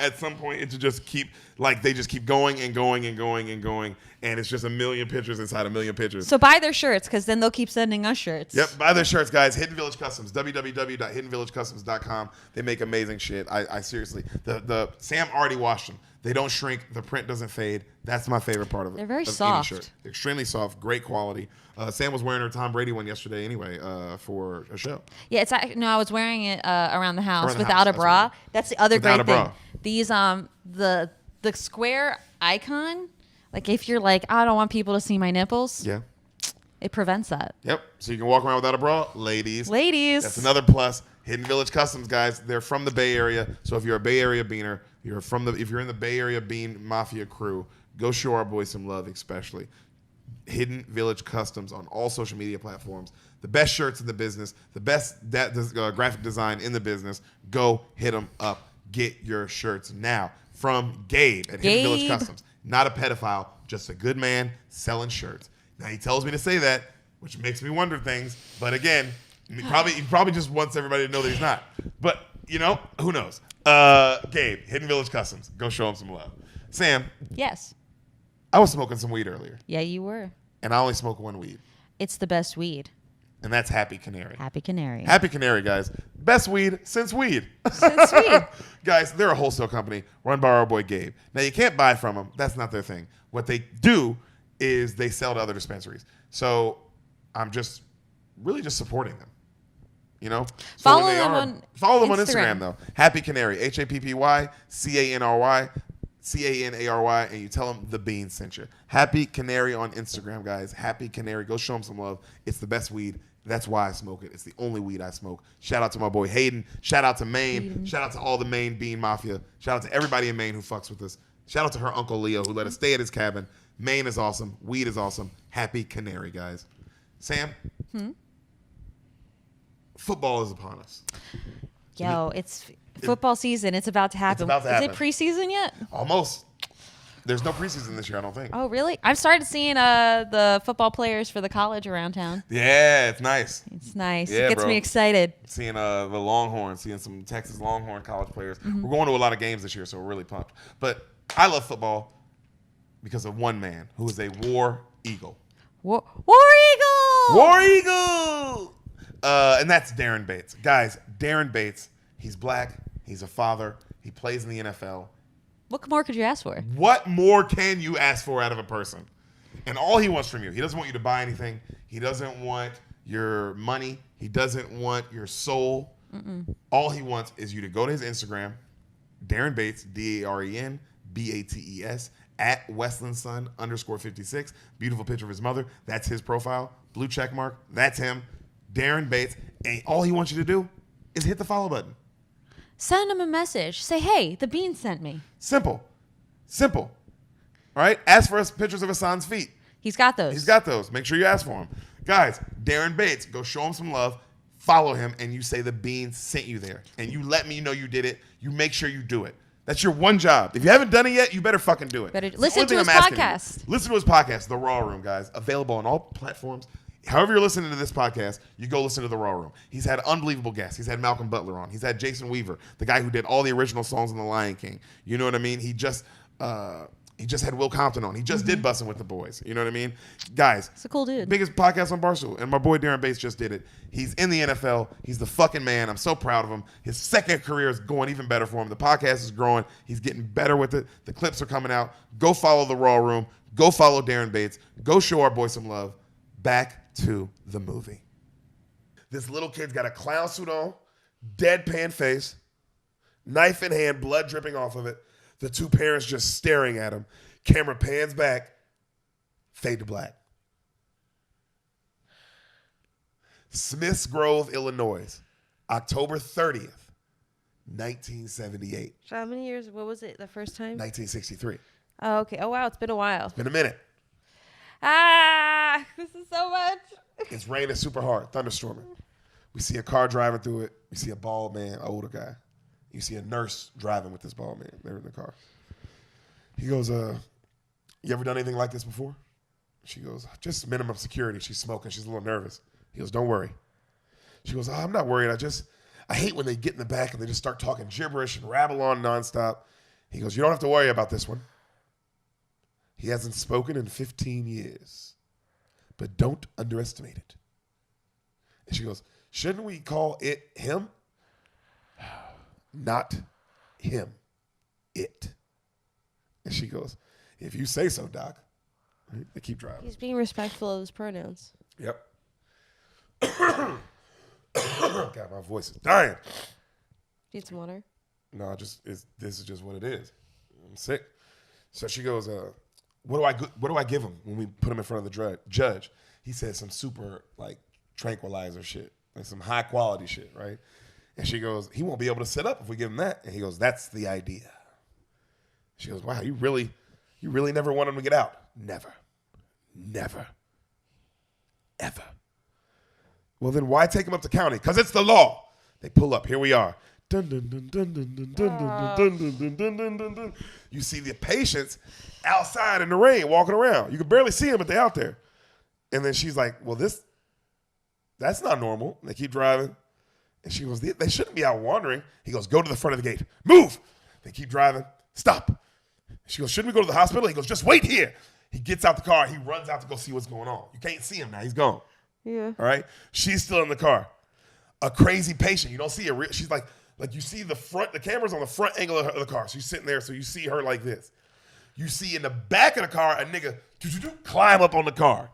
Speaker 1: at some point it to just keep they just keep going and going and going and going, and it's just a million pictures inside a million pictures.
Speaker 3: So buy their shirts because then they'll keep sending us shirts.
Speaker 1: Yep, buy their shirts, guys. Hidden Village Customs. www.hiddenvillagecustoms.com. They make amazing shit. I seriously, the Sam already washed them. They don't shrink. The print doesn't fade. That's my favorite part of it.
Speaker 3: They're very soft.
Speaker 1: Any shirt. They're extremely soft. Great quality. Sam was wearing her Tom Brady one yesterday anyway for a show.
Speaker 3: Yeah, I was wearing it around the house without a bra. That's the other great thing. These the square icon, like if you're like, I don't want people to see my nipples. Yeah. It prevents that.
Speaker 1: Yep. So you can walk around without a bra, ladies.
Speaker 3: That's
Speaker 1: another plus. Hidden Village Customs, guys. They're from the Bay Area. So if you're a Bay Area beaner, if you're in the Bay Area Bean Mafia crew, go show our boys some love, especially. Hidden Village Customs on all social media platforms. The best shirts in the business. The best graphic design in the business. Go hit them up. Get your shirts now from Gabe at Hidden Village Customs. Not a pedophile, just a good man selling shirts. Now he tells me to say that, which makes me wonder things. But again, he probably just wants everybody to know that he's not. But who knows? Gabe, Hidden Village Customs. Go show him some love. Sam.
Speaker 3: Yes.
Speaker 1: I was smoking some weed earlier.
Speaker 3: Yeah, you were.
Speaker 1: And I only smoke one weed.
Speaker 3: It's the best weed.
Speaker 1: And that's Happy Canary.
Speaker 3: Happy Canary.
Speaker 1: Happy Canary, guys. Best weed since weed.
Speaker 3: Since weed.
Speaker 1: Guys, they're a wholesale company run by our boy Gabe. Now, you can't buy from them. That's not their thing. What they do is they sell to other dispensaries. So I'm just really just supporting them. You know?
Speaker 3: Follow them on
Speaker 1: Instagram, though. Happy Canary. HAPPY CANRY. CANARY, and you tell them the Bean sent you. Happy Canary on Instagram, guys. Happy Canary. Go show them some love. It's the best weed. That's why I smoke it. It's the only weed I smoke. Shout out to my boy Hayden. Shout out to Maine. Shout out to all the Maine Bean Mafia. Shout out to everybody in Maine who fucks with us. Shout out to her Uncle Leo who let us stay at his cabin. Maine is awesome. Weed is awesome. Happy Canary, guys. Sam? Football is upon us.
Speaker 3: Yo, it's football season. It's about to happen.
Speaker 1: Is it
Speaker 3: preseason yet?
Speaker 1: Almost. There's no preseason this year, I don't think.
Speaker 3: Oh, really? I've started seeing the football players for the college around town.
Speaker 1: Yeah, it's nice.
Speaker 3: It's nice.
Speaker 1: Yeah,
Speaker 3: it gets me excited.
Speaker 1: Seeing the Longhorns, seeing some Texas Longhorn college players. We're going to a lot of games this year, so we're really pumped. But I love football because of one man who is a war eagle.
Speaker 3: War Eagle!
Speaker 1: War Eagle! And that's Darren Bates. Guys, Darren Bates, he's black. He's a father. He plays in the NFL.
Speaker 3: What more could you ask for?
Speaker 1: What more can you ask for out of a person? And all he wants from you, he doesn't want you to buy anything. He doesn't want your money. He doesn't want your soul. All he wants is you to go to his Instagram, Darren Bates, DARENBATES, at Westlandson _56. Beautiful picture of his mother. That's his profile. Blue check mark. That's him. Darren Bates. And all he wants you to do is hit the follow button.
Speaker 3: Send him a message. Say, hey, the Bean sent me.
Speaker 1: Simple. All right? Ask for us pictures of Hassan's feet.
Speaker 3: He's got those.
Speaker 1: Make sure you ask for them. Guys, Darren Bates, go show him some love. Follow him, and you say the Bean sent you there. And you let me know you did it. You make sure you do it. That's your one job. If you haven't done it yet, you better fucking do it.
Speaker 3: Listen to his podcast.
Speaker 1: Listen to his podcast, The Raw Room, guys. Available on all platforms. However you're listening to this podcast, you go listen to The Raw Room. He's had unbelievable guests. He's had Malcolm Butler on. He's had Jason Weaver, the guy who did all the original songs in The Lion King. You know what I mean? He just had Will Compton on. He just did Bussin' with the Boys. You know what I mean? Guys.
Speaker 3: It's a cool dude.
Speaker 1: Biggest podcast on Barstool. And my boy Darren Bates just did it. He's in the NFL. He's the fucking man. I'm so proud of him. His second career is going even better for him. The podcast is growing. He's getting better with it. The clips are coming out. Go follow The Raw Room. Go follow Darren Bates. Go show our boy some love. Back to the movie. This little kid's got a clown suit on, deadpan face, knife in hand, blood dripping off of it. The two parents just staring at him. Camera pans back, fade to black. Smiths Grove, Illinois, October 30th, 1978.
Speaker 2: So how many years? What was it the first time?
Speaker 1: 1963.
Speaker 2: Oh, okay. Oh, wow. It's been a while.
Speaker 1: Been a minute.
Speaker 2: This is so much.
Speaker 1: It's raining super hard, thunderstorming. We see a car driving through it. We see a bald man, an older guy. You see a nurse driving with this bald man. They're in the car. He goes, you ever done anything like this before? She goes, just minimum security. She's smoking. She's a little nervous. He goes, don't worry. She goes, I'm not worried. I hate when they get in the back and they just start talking gibberish and rabble on nonstop. He goes, you don't have to worry about this one. He hasn't spoken in 15 years, but don't underestimate it. And she goes, shouldn't we call it him? Not him, it. And she goes, if you say so, Doc. Right? They keep driving.
Speaker 2: He's being respectful of his pronouns.
Speaker 1: Yep. God, my voice is dying.
Speaker 2: Need some water?
Speaker 1: No, this is just what it is. I'm sick. So she goes, what do I give him when we put him in front of the judge? He said some super like tranquilizer shit, like some high quality shit, right? And she goes, he won't be able to sit up if we give him that. And he goes, that's the idea. She goes, wow, you really never want him to get out? Never, ever. Well, then why take him up to county? Because it's the law. They pull up. Here we are. Dun, dun, dun, dun, dun, dun, dun, dun, dun, dun, dun, dun, dun, dun, dun. You see the patients outside in the rain walking around. You can barely see them, but they're out there. And then she's like, well, that's not normal. And they keep driving. And she goes, they shouldn't be out wandering. He goes, go to the front of the gate. Move. They keep driving. Stop. She goes, shouldn't we go to the hospital? He goes, just wait here. He gets out the car. He runs out to go see what's going on. You can't see him now. He's gone.
Speaker 2: Yeah.
Speaker 1: All right? She's still in the car. A crazy patient. You don't see her. She's like you see the camera's on the front angle of the car. She's sitting there, so you see her like this. You see in the back of the car a nigga climb up on the car.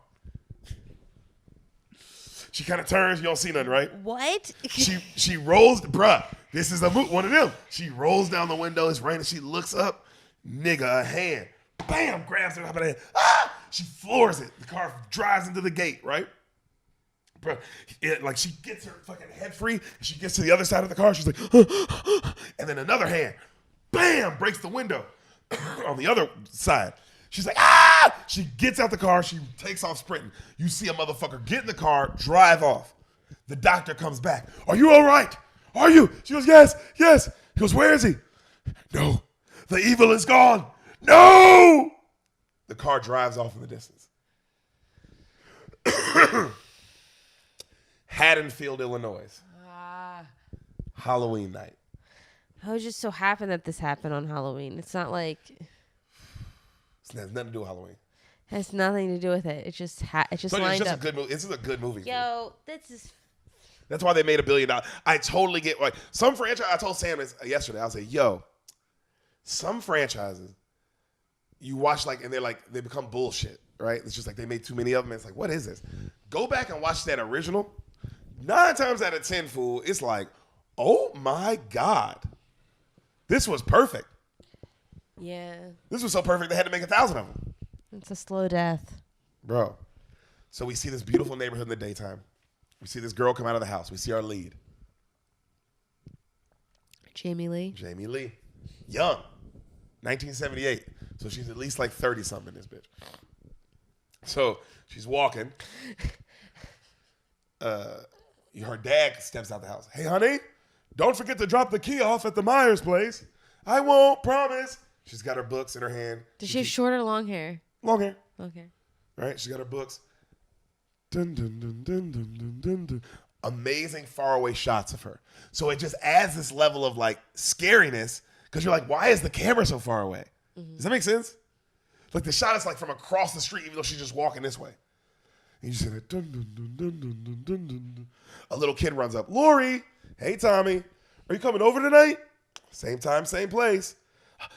Speaker 1: She kind of turns. You don't see nothing, right?
Speaker 2: What?
Speaker 1: She rolls, bruh. This is one of them. She rolls down the window. It's raining. She looks up. Nigga, a hand. Bam! Grabs her up in the hand. Ah! She floors it. The car drives into the gate, right? Bro, like she gets her fucking head free. And she gets to the other side of the car. She's like, and then another hand, bam, breaks the window on the other side. She's like, ah! She gets out the car. She takes off sprinting. You see a motherfucker get in the car, drive off. The doctor comes back. Are you all right? Are you? She goes, yes, yes. He goes, where is he? No, the evil is gone. No! The car drives off in the distance. Haddonfield, Illinois. Halloween night.
Speaker 2: How just so happened that this happened on Halloween? It's not like
Speaker 1: It has nothing to do with Halloween.
Speaker 2: It has nothing to do with it. It just lined
Speaker 1: it's just
Speaker 2: up.
Speaker 1: a good movie. This is a good movie.
Speaker 2: Yo, this is.
Speaker 1: That's why they made $1 billion. I totally get like some franchise. I told Sam this yesterday. I was like, yo, some franchises you watch and they become bullshit, right? It's just like they made too many of them. It's like, what is this? Go back and watch that original. 9 times out of 10, fool, it's like, oh my God, this was perfect.
Speaker 2: Yeah.
Speaker 1: This was so perfect they had to make 1,000 of them.
Speaker 2: It's a slow death.
Speaker 1: Bro. So we see this beautiful neighborhood in the daytime. We see this girl come out of the house. We see our lead.
Speaker 2: Jamie Lee.
Speaker 1: Young. 1978. So she's at least like 30-something, this bitch. So she's walking. Her dad steps out the house. Hey, honey, don't forget to drop the key off at the Myers place. I won't, promise. She's got her books in her hand.
Speaker 2: Does she have short or long hair?
Speaker 1: Long hair.
Speaker 2: Okay.
Speaker 1: Right? She's got her books. Dun, dun, dun, dun, dun, dun, dun, dun. Amazing faraway shots of her. So it just adds this level of like scariness because you're like, why is the camera so far away? Mm-hmm. Does that make sense? Like the shot is like from across the street, even though she's just walking this way. And you see that. Dun, dun, dun, dun, dun, dun, dun, dun. A little kid runs up. Lori, hey Tommy, are you coming over tonight? Same time, same place.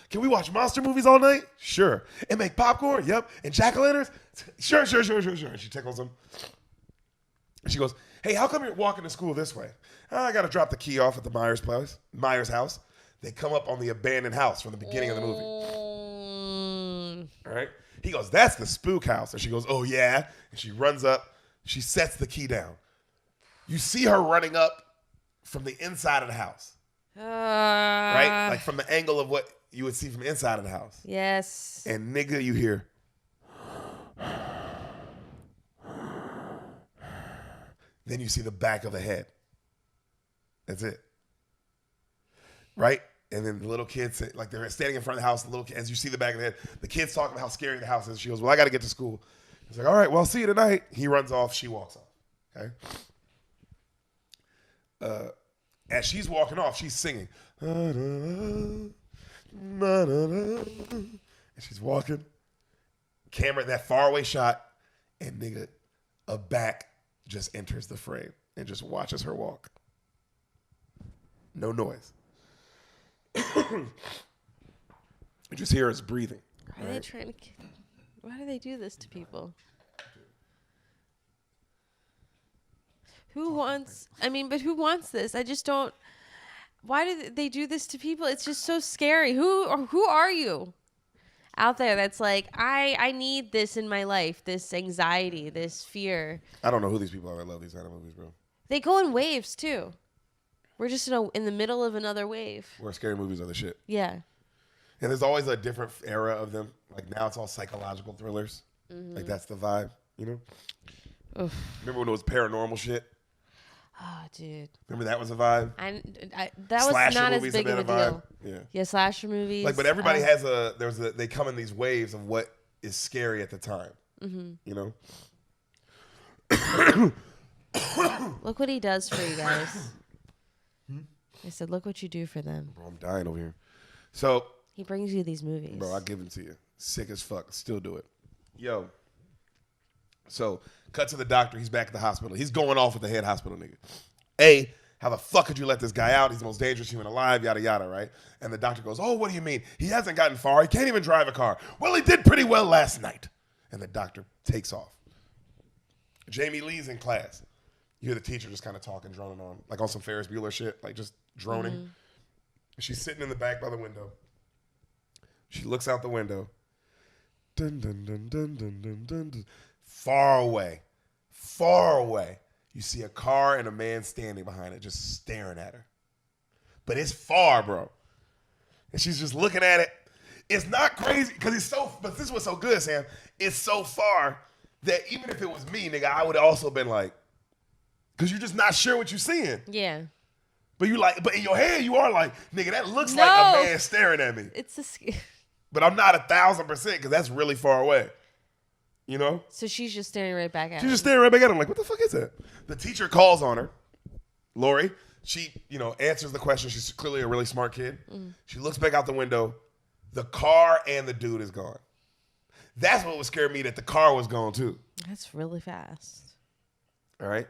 Speaker 1: Can we watch monster movies all night? Sure. And make popcorn? Yep. And jack-o'-lanterns? Sure. And she tickles him. She goes, hey, how come you're walking to school this way? I got to drop the key off at the Myers house. They come up on the abandoned house from the beginning of the movie. All right? He goes, that's the spook house. And she goes, oh, yeah. And she runs up. She sets the key down. You see her running up from the inside of the house. Right? Like from the angle of what you would see from inside of the house.
Speaker 2: Yes.
Speaker 1: And nigga, you hear. Then you see the back of the head. That's it. Right? And then the little kids, like they're standing in front of the house, the little kids, as you see the back of the head, the kid's talking about how scary the house is. She goes, well, I got to get to school. He's like, all right, well, I'll see you tonight. He runs off. She walks off. Okay? As she's walking off, she's singing. And she's walking. Camera, that faraway shot, and nigga, a back just enters the frame and just watches her walk. No noise. You just hear us breathing.
Speaker 2: Why do they do this to people? Who wants this? I just don't. Why do they do this to people? It's just so scary. Who are you out there that's like, I need this in my life, this anxiety, this fear?
Speaker 1: I don't know who these people are that love these kind of movies, bro.
Speaker 2: They go in waves too. We're just in the middle of another wave.
Speaker 1: Where scary movies are the shit.
Speaker 2: Yeah.
Speaker 1: And there's always a different era of them. Like now it's all psychological thrillers. Mm-hmm. Like that's the vibe, you know? Oof. Remember when it was paranormal shit?
Speaker 2: Oh, dude.
Speaker 1: Remember that was a vibe?
Speaker 2: That was
Speaker 1: slasher
Speaker 2: not as big of a deal. Yeah, slasher movies.
Speaker 1: Like, but everybody has they come in these waves of what is scary at the time. Mm-hmm. You know?
Speaker 2: Look what he does for you guys. I said, look what you do for them.
Speaker 1: Bro, I'm dying over here. So.
Speaker 2: He brings you these movies.
Speaker 1: Bro, I give them to you. Sick as fuck. Still do it. Yo. So, cut to the doctor. He's back at the hospital. He's going off with the head hospital nigga. A, how the fuck could you let this guy out? He's the most dangerous human alive, yada, yada, right? And the doctor goes, oh, what do you mean? He hasn't gotten far. He can't even drive a car. Well, he did pretty well last night. And the doctor takes off. Jamie Lee's in class. You hear the teacher just kind of talking, droning on, like on some Ferris Bueller shit, like just droning. Mm-hmm. She's sitting in the back by the window. She looks out the window. Dun, dun, dun, dun, dun, dun, dun, dun. Far away, you see a car and a man standing behind it, just staring at her. But it's far, bro. And she's just looking at it. It's not crazy, because it's so, but this was so good, Sam. It's so far that even if it was me, nigga, I would have also been like, because you're just not sure what you're seeing.
Speaker 2: Yeah.
Speaker 1: But you like, but in your head, you are like, nigga, that looks like a man staring at me.
Speaker 2: It's
Speaker 1: but I'm not 1,000% because that's really far away. You know?
Speaker 2: So she's just staring right back at him.
Speaker 1: She's just staring right back at him like, what the fuck is that? The teacher calls on her, Lori. She, answers the question. She's clearly a really smart kid. Mm. She looks back out the window. The car and the dude is gone. That's what would scare me, that the car was gone too.
Speaker 2: That's really fast.
Speaker 1: All right.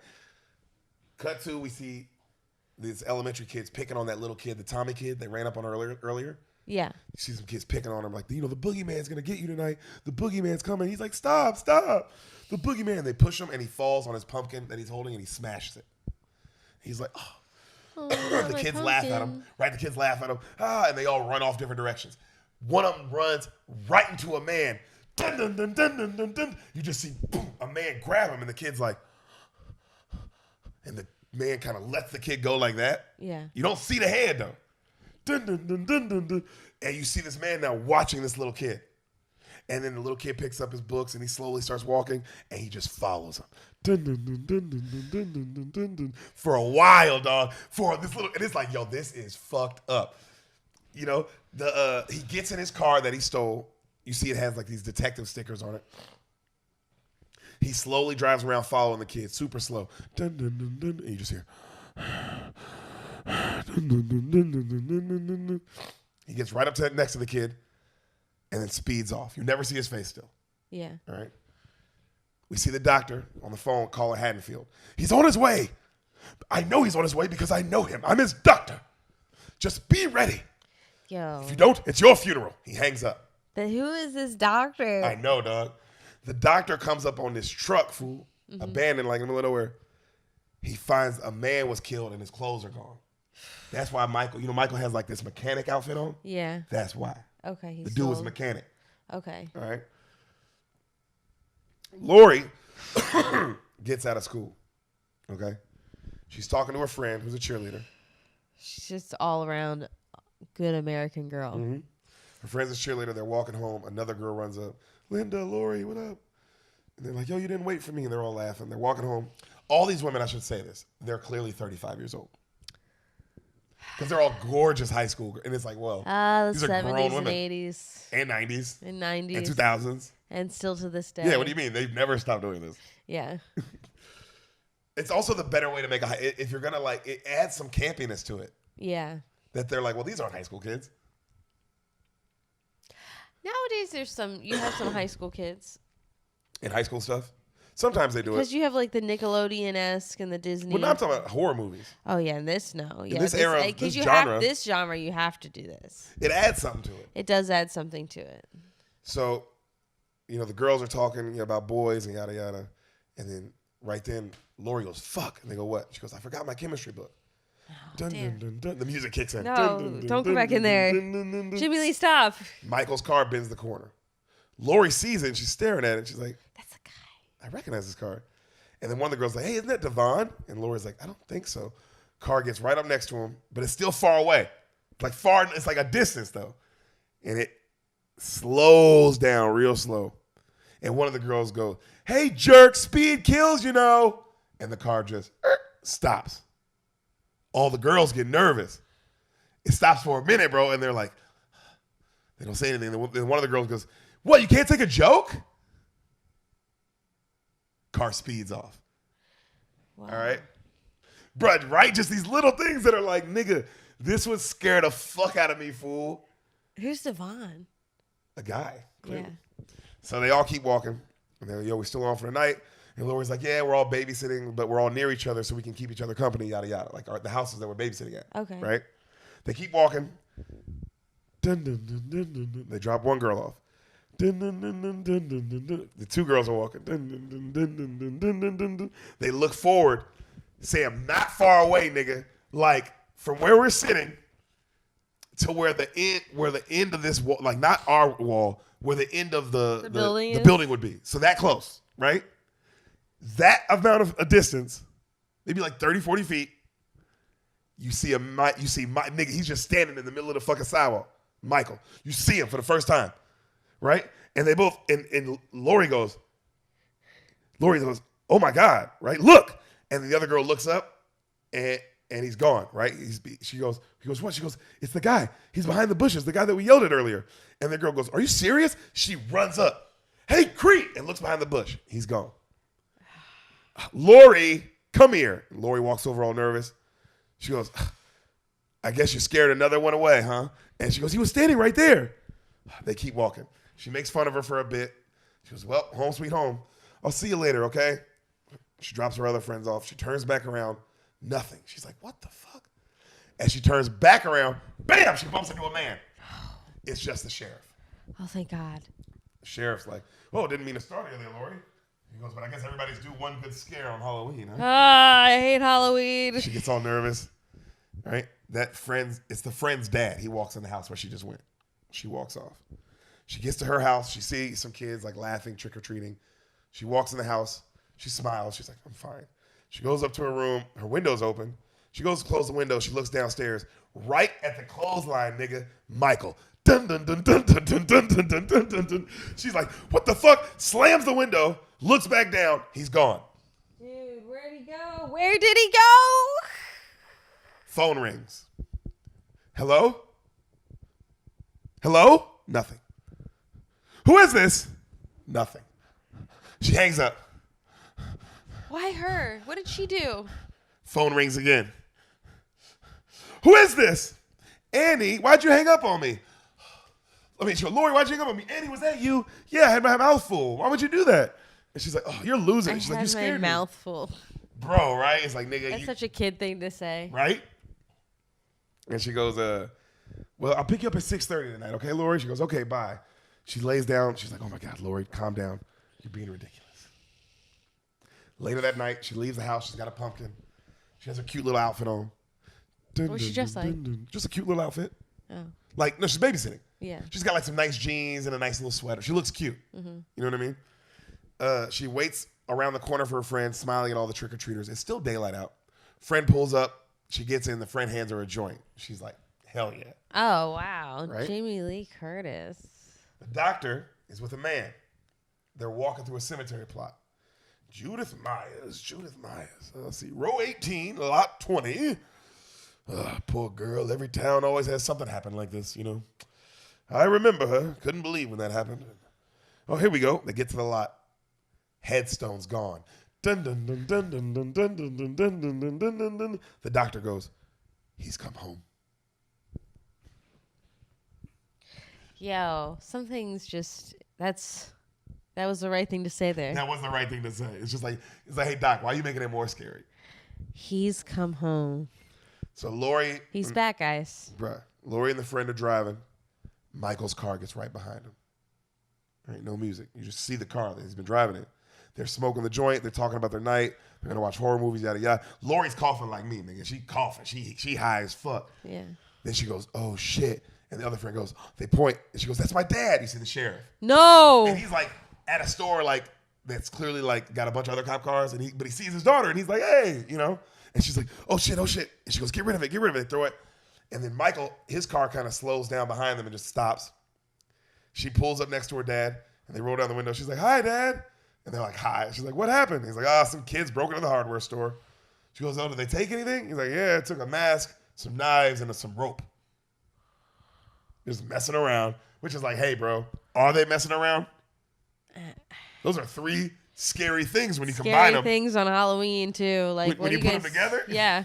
Speaker 1: Cut to, we see these elementary kids picking on that little kid, the Tommy kid they ran up on earlier.
Speaker 2: Yeah.
Speaker 1: You see some kids picking on him like, the boogeyman's going to get you tonight. The boogeyman's coming. He's like, stop. The boogeyman. They push him and he falls on his pumpkin that he's holding and he smashes it. He's like, oh. The kids laugh at him. Right? The kids laugh at him. And they all run off different directions. One of them runs right into a man. Dun, dun, dun, dun, dun, dun, dun. You just see boom, a man grab him and the kid's like, and the man kind of lets the kid go like that.
Speaker 2: Yeah.
Speaker 1: You don't see the head though. Dun, dun, dun, dun, dun, dun. And you see this man now watching this little kid. And then the little kid picks up his books and he slowly starts walking and he just follows him. Dun, dun, dun, dun, dun, dun, dun, dun, dun, dun. For a while, dog. For this little, and it's like, yo, this is fucked up. He gets in his car that he stole. You see it has like these detective stickers on it. He slowly drives around following the kid, super slow. Dun, dun, dun, dun, and you just hear. Dun, dun, dun, dun, dun, dun, dun, dun, dun. He gets right up to next to the kid and then speeds off. You never see his face still.
Speaker 2: Yeah.
Speaker 1: All right. We see the doctor on the phone calling Haddonfield. He's on his way. I know he's on his way because I know him. I'm his doctor. Just be ready.
Speaker 2: Yo.
Speaker 1: If you don't, it's your funeral. He hangs up.
Speaker 2: But who is this doctor?
Speaker 1: I know, dog. The doctor comes up on this truck, fool, abandoned like in the middle of nowhere. He finds a man was killed and his clothes are gone. That's why Michael has like this mechanic outfit on.
Speaker 2: Yeah.
Speaker 1: That's why.
Speaker 2: Okay.
Speaker 1: The dude was a mechanic.
Speaker 2: Okay.
Speaker 1: All right. Lori gets out of school. Okay. She's talking to her friend who's a cheerleader.
Speaker 2: She's just all around good American girl.
Speaker 1: Mm-hmm. Her friend's a cheerleader. They're walking home. Another girl runs up. Linda, Lori, what up? And they're like, yo, you didn't wait for me. And they're all laughing. They're walking home. All these women, I should say this, they're clearly 35 years old. Because they're all gorgeous high school girls. And it's like, well,
Speaker 2: the
Speaker 1: these are
Speaker 2: 70s
Speaker 1: grown women.
Speaker 2: and 80s.
Speaker 1: And 90s.
Speaker 2: And 90s.
Speaker 1: And 2000s.
Speaker 2: And still to this day.
Speaker 1: Yeah, what do you mean? They've never stopped doing this.
Speaker 2: Yeah.
Speaker 1: It's also the better way to make if you're going to it adds some campiness to it.
Speaker 2: Yeah.
Speaker 1: That they're like, well, these aren't high school kids.
Speaker 2: Nowadays, you have some high school kids.
Speaker 1: In high school stuff? Sometimes they do it.
Speaker 2: Because you have like the Nickelodeon-esque and the Disney.
Speaker 1: Well, now I'm talking about horror movies.
Speaker 2: Oh, yeah. And this, no. Yeah,
Speaker 1: in this era,
Speaker 2: because
Speaker 1: this genre.
Speaker 2: This genre, you have to do this.
Speaker 1: It adds something to it.
Speaker 2: It does add something to it.
Speaker 1: So, the girls are talking about boys and yada, yada. And then right then, Lori goes, fuck. And they go, what? She goes, I forgot my chemistry book.
Speaker 2: Oh,
Speaker 1: dun, dun, dun, dun. The music kicks in.
Speaker 2: No,
Speaker 1: dun, dun, dun,
Speaker 2: don't
Speaker 1: dun,
Speaker 2: go back
Speaker 1: dun,
Speaker 2: in there.
Speaker 1: Dun, dun, dun, dun.
Speaker 2: Jimmy Lee, stop.
Speaker 1: Michael's car bends the corner. Lori sees it and she's staring at it. She's like, that's a guy. I recognize this car. And then one of the girls like, hey, isn't that Devon? And Lori's like, I don't think so. Car gets right up next to him, but it's still far away. It's like a distance though. And it slows down real slow. And one of the girls goes, hey, jerk, speed kills, And the car just stops. All the girls get nervous. It stops for a minute, bro. And they're like, they don't say anything. Then one of the girls goes, what, you can't take a joke? Car speeds off. Wow. All right? Bro, right? Just these little things that are like, nigga, this would scare the fuck out of me, fool.
Speaker 2: Who's Devon?
Speaker 1: A guy. Clearly.
Speaker 2: Yeah.
Speaker 1: So they all keep walking. And they're like, yo, we still on for the night? And Lori's like, yeah, we're all babysitting, but we're all near each other so we can keep each other company, yada, yada. Like the houses that we're babysitting at.
Speaker 2: Okay.
Speaker 1: Right? They keep walking. Dun, dun, dun, dun, dun, dun. They drop one girl off. Dun, dun, dun, dun, dun, dun, dun, dun. The two girls are walking. Dun, dun, dun, dun, dun, dun, dun, dun, dun, dun. They look forward. Sam, not far away, nigga. Like from where we're sitting to where the end of this wall, like not our wall, where the end of the building would be. So that close, right? That amount of a distance, maybe like 30, 40 feet. You see nigga, he's just standing in the middle of the fucking sidewalk. Michael, you see him for the first time, right? And they both, and Lori goes, oh my God, right? Look. And the other girl looks up and he's gone, right? He goes, what? She goes, it's the guy. He's behind the bushes, the guy that we yelled at earlier. And the girl goes, are you serious? She runs up. Hey, creep, and looks behind the bush. He's gone. Lori, come here. And Lori walks over all nervous. She goes, I guess you scared another one away, huh? And she goes, he was standing right there. They keep walking. She makes fun of her for a bit. She goes, well, home sweet home. I'll see you later, okay? She drops her other friends off. She turns back around. Nothing. She's like, what the fuck? As she turns back around, bam, she bumps into a man. It's just the sheriff.
Speaker 2: Oh, thank God.
Speaker 1: The sheriff's like, oh, didn't mean to start you there, Lori. He goes, but I guess everybody's due one good scare on Halloween, huh?
Speaker 2: I hate Halloween.
Speaker 1: She gets all nervous, right? It's the friend's dad. He walks in the house where she just went. She walks off. She gets to her house. She sees some kids like laughing, trick-or-treating. She walks in the house. She smiles. She's like, I'm fine. She goes up to her room. Her window's open. She goes to close the window. She looks downstairs. Right at the clothesline, nigga, Michael. Dun, dun, dun, dun, dun, dun, dun, dun, dun, dun, dun, dun. She's like, what the fuck? Slams the window, looks back down. He's gone.
Speaker 2: Dude, where'd he go? Where did he go?
Speaker 1: Phone rings. Hello? Hello? Nothing. Who is this? Nothing. She hangs up.
Speaker 2: Why her? What did she do?
Speaker 1: Phone rings again. Who is this? Annie, why'd you hang up on me? Lori, why'd you hang up on me? Annie, was that you? Yeah, I had my mouth full. Why would you do that? And she's like, oh, you're losing. She's like, you scared me.
Speaker 2: I had my mouth full.
Speaker 1: Bro, right? It's like, nigga.
Speaker 2: That's such a kid thing to say.
Speaker 1: Right? And she goes, well, I'll pick you up at 6:30 tonight, okay, Lori? She goes, okay, bye. She lays down. She's like, oh, my God, Lori, calm down. You're being ridiculous. Later that night, she leaves the house. She's got a pumpkin. She has a cute little outfit on.
Speaker 2: What was she dressed like?
Speaker 1: Just a cute little outfit.
Speaker 2: Oh.
Speaker 1: Like, no, she's babysitting.
Speaker 2: Yeah.
Speaker 1: She's got like some nice jeans and a nice little sweater. She looks cute. Mm-hmm. You know what I mean? She waits around the corner for her friend, smiling at all the trick-or-treaters. It's still daylight out. Friend pulls up. She gets in. The friend hands her a joint. She's like, hell yeah.
Speaker 2: Oh, wow.
Speaker 1: Right?
Speaker 2: Jamie Lee Curtis.
Speaker 1: The doctor is with a man. They're walking through a cemetery plot. Judith Myers. Let's see. Row 18, lot 20. Poor girl. Every town always has something happen like this, you know. I remember her. Couldn't believe when that happened. Oh, here we go. They get to the lot. Headstone's gone. Dun, dun, dun, dun, dun, dun, dun, dun, dun, dun, dun, dun, dun, dun, dun. The doctor goes, he's come home.
Speaker 2: Yo, some things just, that was the right thing to say there.
Speaker 1: That was the right thing to say. It's like, hey, Doc, why are you making it more scary?
Speaker 2: He's come home.
Speaker 1: So Lori.
Speaker 2: He's back, guys.
Speaker 1: Bruh. Lori and the friend are driving. Michael's car gets right behind him. There ain't no music. You just see the car that he's been driving in. They're smoking the joint. They're talking about their night. They're going to watch horror movies, yada, yada. Lori's coughing like me, nigga. She coughing. She high as fuck.
Speaker 2: Yeah.
Speaker 1: Then she goes, oh, shit. And the other friend goes, they point. And she goes, that's my dad. You see the sheriff.
Speaker 2: No.
Speaker 1: And he's like at a store like that's clearly like got a bunch of other cop cars. But he sees his daughter and he's like, hey, you know. And she's like, oh, shit. And she goes, get rid of it. Throw it. And then Michael, his car kind of slows down behind them and just stops. She pulls up next to her dad and they roll down the window. She's like, hi, Dad. And they're like, hi. She's like, what happened? He's like, some kids broke into the hardware store. She goes, oh, did they take anything? He's like, yeah, it took a mask, some knives, and some rope. Just messing around, which is like, hey, bro, are they messing around? Those are three scary things when you combine them.
Speaker 2: Scary things on Halloween, too. Like
Speaker 1: when you put them together?
Speaker 2: Yeah.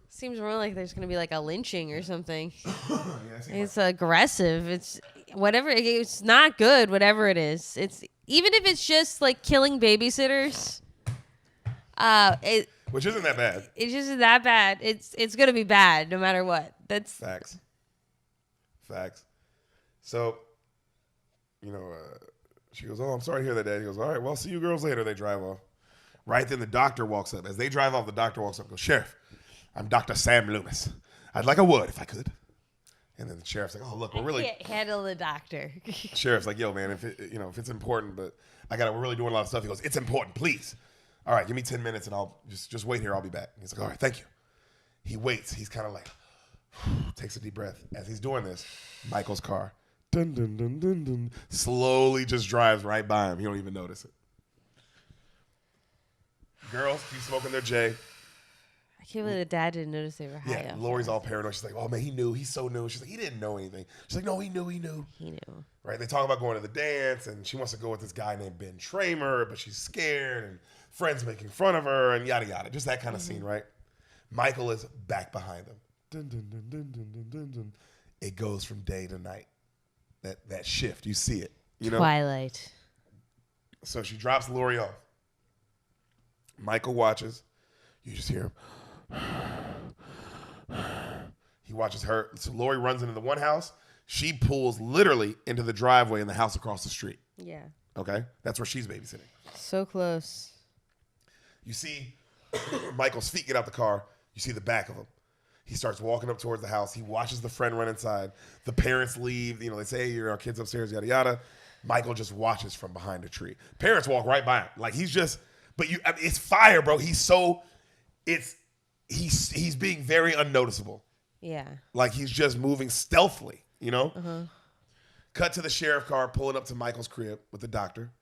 Speaker 2: Seems more like there's going to be like a lynching or something. It's aggressive. It's whatever. It's not good, whatever it is. even if it's just like killing babysitters,
Speaker 1: which isn't that bad.
Speaker 2: It just isn't that bad. It's gonna be bad no matter what. That's
Speaker 1: facts. So, she goes, "Oh, I'm sorry to hear that, Dad." He goes, "All right, well, see you girls later." They drive off. Right then, the doctor walks up. As they drive off, the doctor walks up and goes, "Sheriff, I'm Dr. Sam Lopez. I'd like a word if I could." And then the sheriff's like, "Oh, look, we're really..."
Speaker 2: I can't handle the doctor.
Speaker 1: Sheriff's like, "Yo, man, if it's important, but we're really doing a lot of stuff." He goes, "It's important, please. All right, give me 10 minutes and I'll just wait here. I'll be back." And he's like, "All right, thank you." He waits. He's kind of like, takes a deep breath. As he's doing this, Michael's car, dun, dun, dun, dun, dun, slowly just drives right by him. He don't even notice it. Girls keep smoking their J.
Speaker 2: I can't believe the dad didn't notice they were high.
Speaker 1: Yeah, Lori's all paranoid. She's like, "Oh man, he knew. He's so new." She's like, "He didn't know anything." She's like, "No, he knew. He knew." Right? They talk about going to the dance, and she wants to go with this guy named Ben Tramer, but she's scared, and friends making fun of her, and yada yada. Just that kind of scene, right? Michael is back behind them. Dun, dun, dun, dun, dun, dun, dun, dun. It goes from day to night. That shift, you see it.
Speaker 2: Twilight.
Speaker 1: So she drops Lori off. Michael watches. You just hear him. He watches her. So Lori runs into the one house. She pulls literally into the driveway in the house across the street.
Speaker 2: Yeah.
Speaker 1: Okay? That's where she's babysitting.
Speaker 2: So close.
Speaker 1: You see Michael's feet get out the car. You see the back of him. He starts walking up towards the house. He watches the friend run inside. The parents leave. They say, "Hey, our kid's upstairs," yada, yada. Michael just watches from behind a tree. Parents walk right by him. Like, he's just... But it's fire, bro. He's being very unnoticeable.
Speaker 2: Yeah.
Speaker 1: Like, he's just moving stealthily, Cut to the sheriff car pulling up to Michael's crib with the doctor.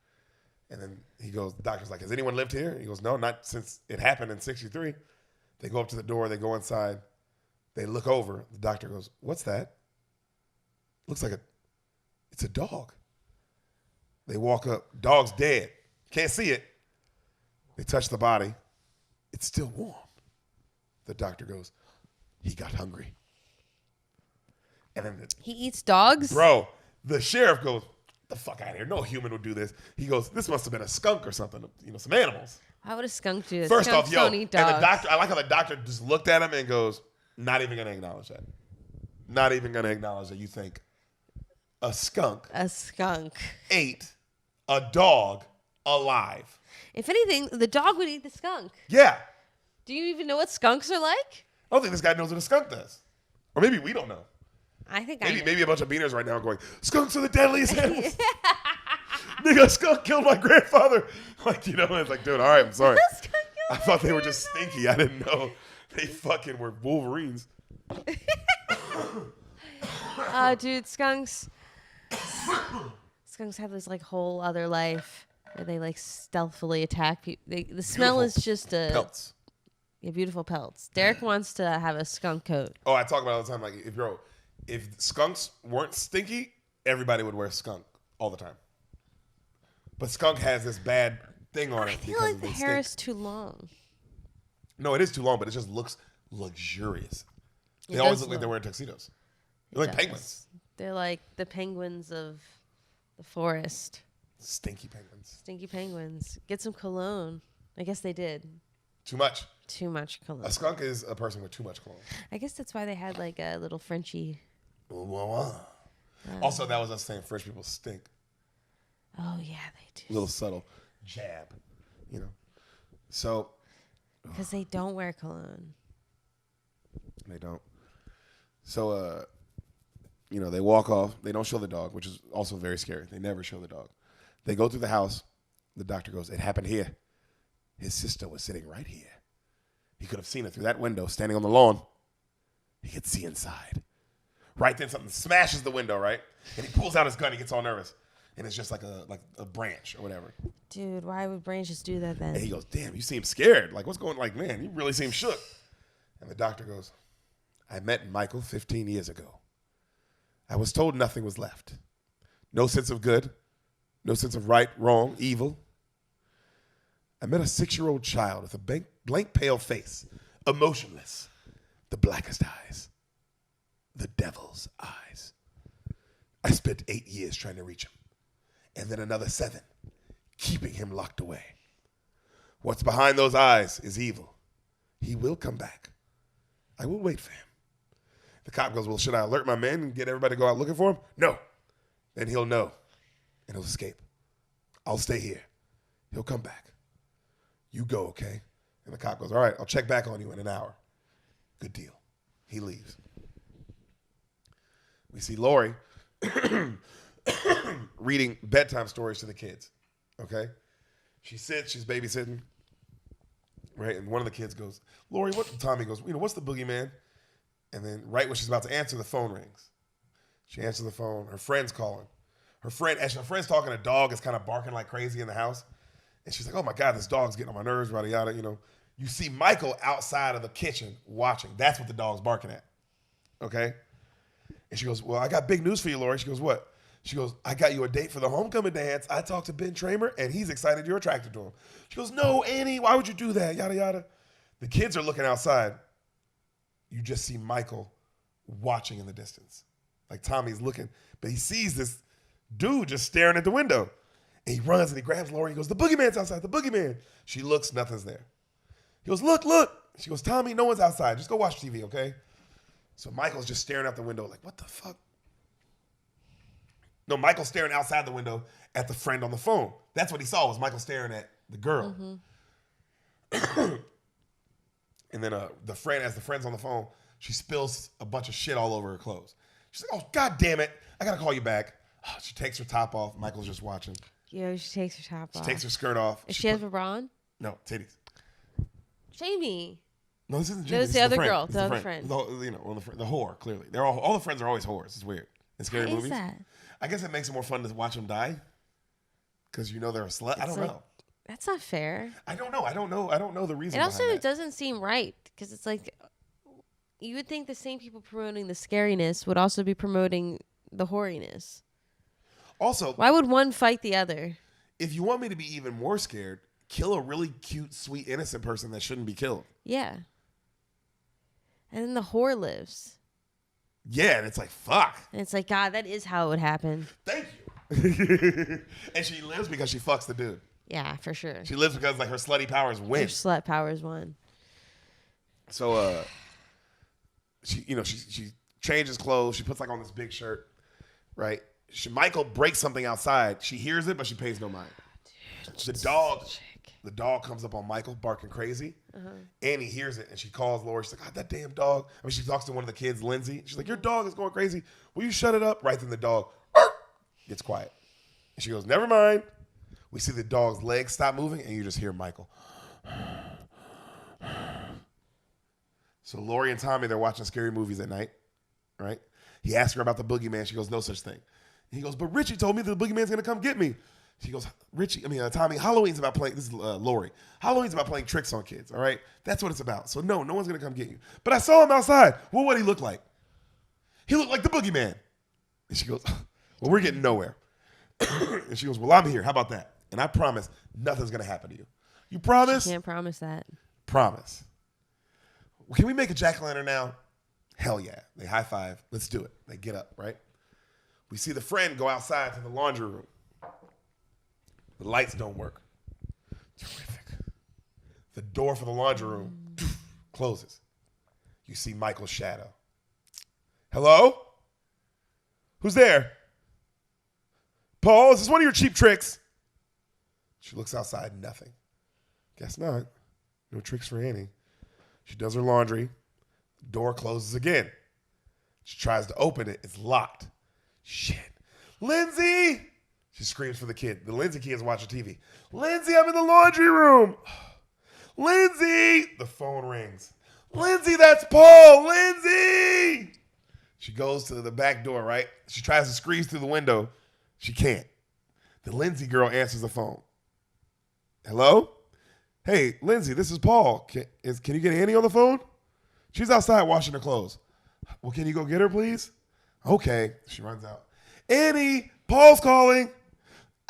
Speaker 1: And then the doctor's like, "Has anyone lived here?" He goes, "No, not since it happened in 63. They go up to the door. They go inside. They look over. The doctor goes, "What's that?" Looks like it's a dog. They walk up. Dog's dead. Can't see it. They touch the body. It's still warm. The doctor goes, "He got hungry." And then
Speaker 2: he eats dogs?
Speaker 1: Bro, the sheriff goes, "The fuck out of here. No human would do this." He goes, "This must have been a skunk or something, some animals."
Speaker 2: Why would a skunk do this?
Speaker 1: First
Speaker 2: Skunks
Speaker 1: off,
Speaker 2: don't eat dogs.
Speaker 1: And the doctor, I like how the doctor just looked at him and goes, "Not even going to acknowledge that. Not even going to acknowledge that you think a skunk ate a dog alive."
Speaker 2: If anything, the dog would eat the skunk.
Speaker 1: Yeah.
Speaker 2: Do you even know what skunks are like?
Speaker 1: I don't think this guy knows what a skunk does. Or maybe we don't know.
Speaker 2: I think
Speaker 1: maybe a bunch of beaners right now are going, "Skunks are the deadliest animals." Nigga, a skunk killed my grandfather. Like, it's like, dude, all right, I'm sorry. I thought they were just stinky. I didn't know they fucking were Wolverines.
Speaker 2: Dude, skunks have this like whole other life where they like stealthily attack people. The smell is just
Speaker 1: pelts.
Speaker 2: Yeah, beautiful pelts. Deric wants to have a skunk coat.
Speaker 1: Oh, I talk about it all the time. Like, if skunks weren't stinky, everybody would wear skunk all the time. But skunk has this bad thing on it.
Speaker 2: I feel like the hair is too long.
Speaker 1: No, it is too long, but it just looks luxurious. They always look like they're wearing tuxedos. They're like penguins.
Speaker 2: They're like the penguins of the forest.
Speaker 1: Stinky penguins.
Speaker 2: Stinky penguins. Get some cologne. I guess they did.
Speaker 1: Too much.
Speaker 2: Too much cologne.
Speaker 1: A skunk is a person with too much cologne.
Speaker 2: I guess that's why they had like a little Frenchie.
Speaker 1: Also, that was us saying French people stink.
Speaker 2: Oh, yeah, they do.
Speaker 1: A little subtle jab, So.
Speaker 2: Because they don't wear cologne.
Speaker 1: They don't. So, they walk off. They don't show the dog, which is also very scary. They never show the dog. They go through the house. The doctor goes, "It happened here. His sister was sitting right here. He could have seen it through that window, standing on the lawn. He could see inside." Right then, something smashes the window, right? And he pulls out his gun. He gets all nervous. And it's just like a branch or whatever.
Speaker 2: Dude, why would branches do that then?
Speaker 1: And he goes, "Damn, you seem scared. Like, what's going on? Like, man, you really seem shook." And the doctor goes, "I met Michael 15 years ago. I was told nothing was left. No sense of good. No sense of right, wrong, evil. I met a 6-year-old child with a blank pale face, emotionless, the blackest eyes, the devil's eyes. I spent 8 years trying to reach him, and then another 7, keeping him locked away. What's behind those eyes is evil. He will come back. I will wait for him. The cop goes, well, should I alert my men and get everybody to go out looking for him? No. Then he'll know, and he'll escape. I'll stay here. He'll come back. You go, okay? And the cop goes, all right, I'll check back on you in an hour. Good deal. He leaves. We see Lori reading bedtime stories to the kids, okay? She sits, she's babysitting, right? And one of the kids goes, Lori, Tommy goes, what's the boogeyman? And then right when she's about to answer, the phone rings. She answers the phone. Her friend's calling. Her friend's talking, a dog is kind of barking like crazy in the house. And she's like, oh, my God, this dog's getting on my nerves, yada, yada, You see Michael outside of the kitchen watching. That's what the dog's barking at, okay? And she goes, well, I got big news for you, Lori. She goes, what? She goes, I got you a date for the homecoming dance. I talked to Ben Tramer, and he's excited you're attracted to him. She goes, no, Annie, why would you do that? Yada, yada. The kids are looking outside. You just see Michael watching in the distance. Like Tommy's looking, but he sees this dude just staring at the window. And he runs and he grabs Lori. He goes, the boogeyman's outside, the boogeyman. She looks, nothing's there. He goes, look. She goes, Tommy, no one's outside. Just go watch TV, okay? So Michael's just staring out the window like, what the fuck? No, Michael's staring outside the window at the friend on the phone. That's what he saw, was Michael staring at the girl. Mm-hmm. And then as the friend's on the phone, she spills a bunch of shit all over her clothes. She's like, oh, God damn it. I got to call you back. Oh, she takes her top off. Michael's just watching.
Speaker 2: Yeah, she takes her top off.
Speaker 1: She takes her skirt off.
Speaker 2: She has a bra on?
Speaker 1: No, titties.
Speaker 2: Jamie.
Speaker 1: No, this isn't Jamie.
Speaker 2: No, it's the other girl. The other friend.
Speaker 1: The whore, clearly. All the friends are always whores. It's weird. In scary movies.
Speaker 3: Why is that?
Speaker 1: I guess it makes it more fun to watch them die. Because they're a slut. I don't know.
Speaker 2: That's not fair.
Speaker 1: I don't know the reason.
Speaker 2: It also doesn't seem right. Because it's like, you would think the same people promoting the scariness would also be promoting the horiness.
Speaker 1: Also,
Speaker 2: why would one fight the other?
Speaker 1: If you want me to be even more scared, kill a really cute, sweet, innocent person that shouldn't be killed.
Speaker 2: Yeah. And then the whore lives.
Speaker 1: Yeah, and it's like, fuck.
Speaker 2: And it's like, God, that is how it would happen.
Speaker 1: Thank you. And she lives because she fucks the dude.
Speaker 2: Yeah, for sure.
Speaker 1: She lives because like her slutty powers win.
Speaker 2: Her slut powers won.
Speaker 1: So she changes clothes. She puts like on this big shirt, right? Michael breaks something outside. She hears it, but she pays no mind. Dude, the dog comes up on Michael barking crazy. Annie hears it and she calls Lori. She's like, God, that damn dog. I mean, she talks to one of the kids, Lindsay. She's like, your dog is going crazy. Will you shut it up? Right then the dog gets quiet. And she goes, never mind. We see the dog's legs stop moving and you just hear Michael. So Lori and Tommy, they're watching scary movies at night, right? He asks her about the boogeyman. She goes, no such thing. He goes, but Richie told me that the boogeyman's going to come get me. She goes, Tommy, Halloween's about playing, this is Lori. Halloween's about playing tricks on kids, all right? That's what it's about. So no one's going to come get you. But I saw him outside. Well, what'd he look like? He looked like the boogeyman. And she goes, well, we're getting nowhere. And she goes, well, I'm here. How about that? And I promise nothing's going to happen to you. You promise?
Speaker 2: She can't promise that.
Speaker 1: Promise. Well, can we make a jack-o'-lantern now? Hell yeah. They high five. Let's do it. They get up, right? We see the friend go outside to the laundry room. The lights don't work. Terrific. The door for the laundry room closes. You see Michael's shadow. Hello? Who's there? Paul, is this one of your cheap tricks? She looks outside, nothing. Guess not. No tricks for Annie. She does her laundry. The door closes again. She tries to open it. It's locked. Shit. Lindsay! She screams for the kid. The Lindsay kid is watching TV. Lindsay, I'm in the laundry room. Lindsay! The phone rings. Lindsay, that's Paul! Lindsay! She goes to the back door, right? She tries to squeeze through the window. She can't. The Lindsay girl answers the phone. Hello? Hey, Lindsay, this is Paul. Can you get Annie on the phone? She's outside washing her clothes. Well, can you go get her, please? Okay. She runs out. Annie, Paul's calling.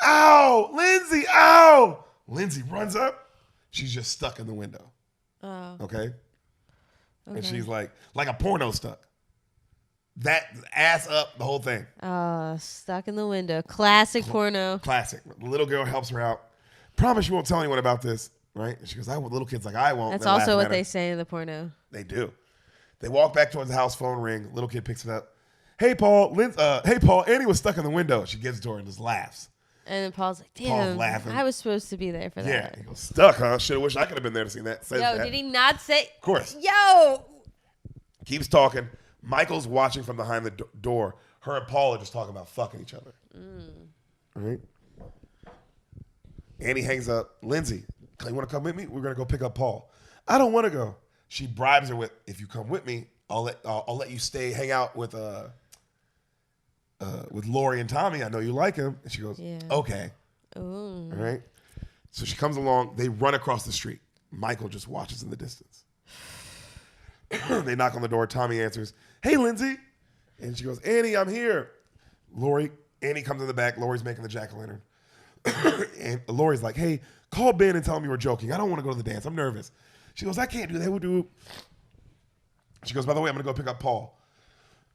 Speaker 1: Ow! Lindsay, ow! Lindsay runs up. She's just stuck in the window.
Speaker 2: Oh.
Speaker 1: Okay? And she's like a porno stuck. That ass up, the whole thing.
Speaker 2: Stuck in the window. Classic porno.
Speaker 1: Classic. The little girl helps her out. promise you won't tell anyone about this, right? And she goes, little kids like, I won't.
Speaker 2: That's also what they say in the porno.
Speaker 1: They do. They walk back towards the house, phone ring. Little kid picks it up. Hey, Paul. Hey, Paul. Annie was stuck in the window. She gives it to her and just laughs.
Speaker 2: And then Paul's like, damn,
Speaker 1: laughing.
Speaker 2: I was supposed to be there for that.
Speaker 1: Yeah. He goes, stuck, huh? Should have wished I could have been there to see that. Says
Speaker 2: Yo,
Speaker 1: that.
Speaker 2: did he not say?
Speaker 1: Of course.
Speaker 2: Yo.
Speaker 1: Keeps talking. Michael's watching from behind the door. Her and Paul are just talking about fucking each other. All right? Annie hangs up. Lindsay, you want to come with me? We're going to go pick up Paul. I don't want to go. She bribes her with, if you come with me, I'll let you hang out with Lori and Tommy. I know you like him. And she goes, okay. Ooh. All right? So she comes along. They run across the street. Michael just watches in the distance. They knock on the door. Tommy answers, hey, Lindsay. And she goes, Annie, I'm here. Annie comes in the back. Lori's making the jack-o'-lantern. And Lori's like, hey, call Ben and tell him you were joking. I don't want to go to the dance. I'm nervous. She goes, I can't do that. She goes, by the way, I'm going to go pick up Paul.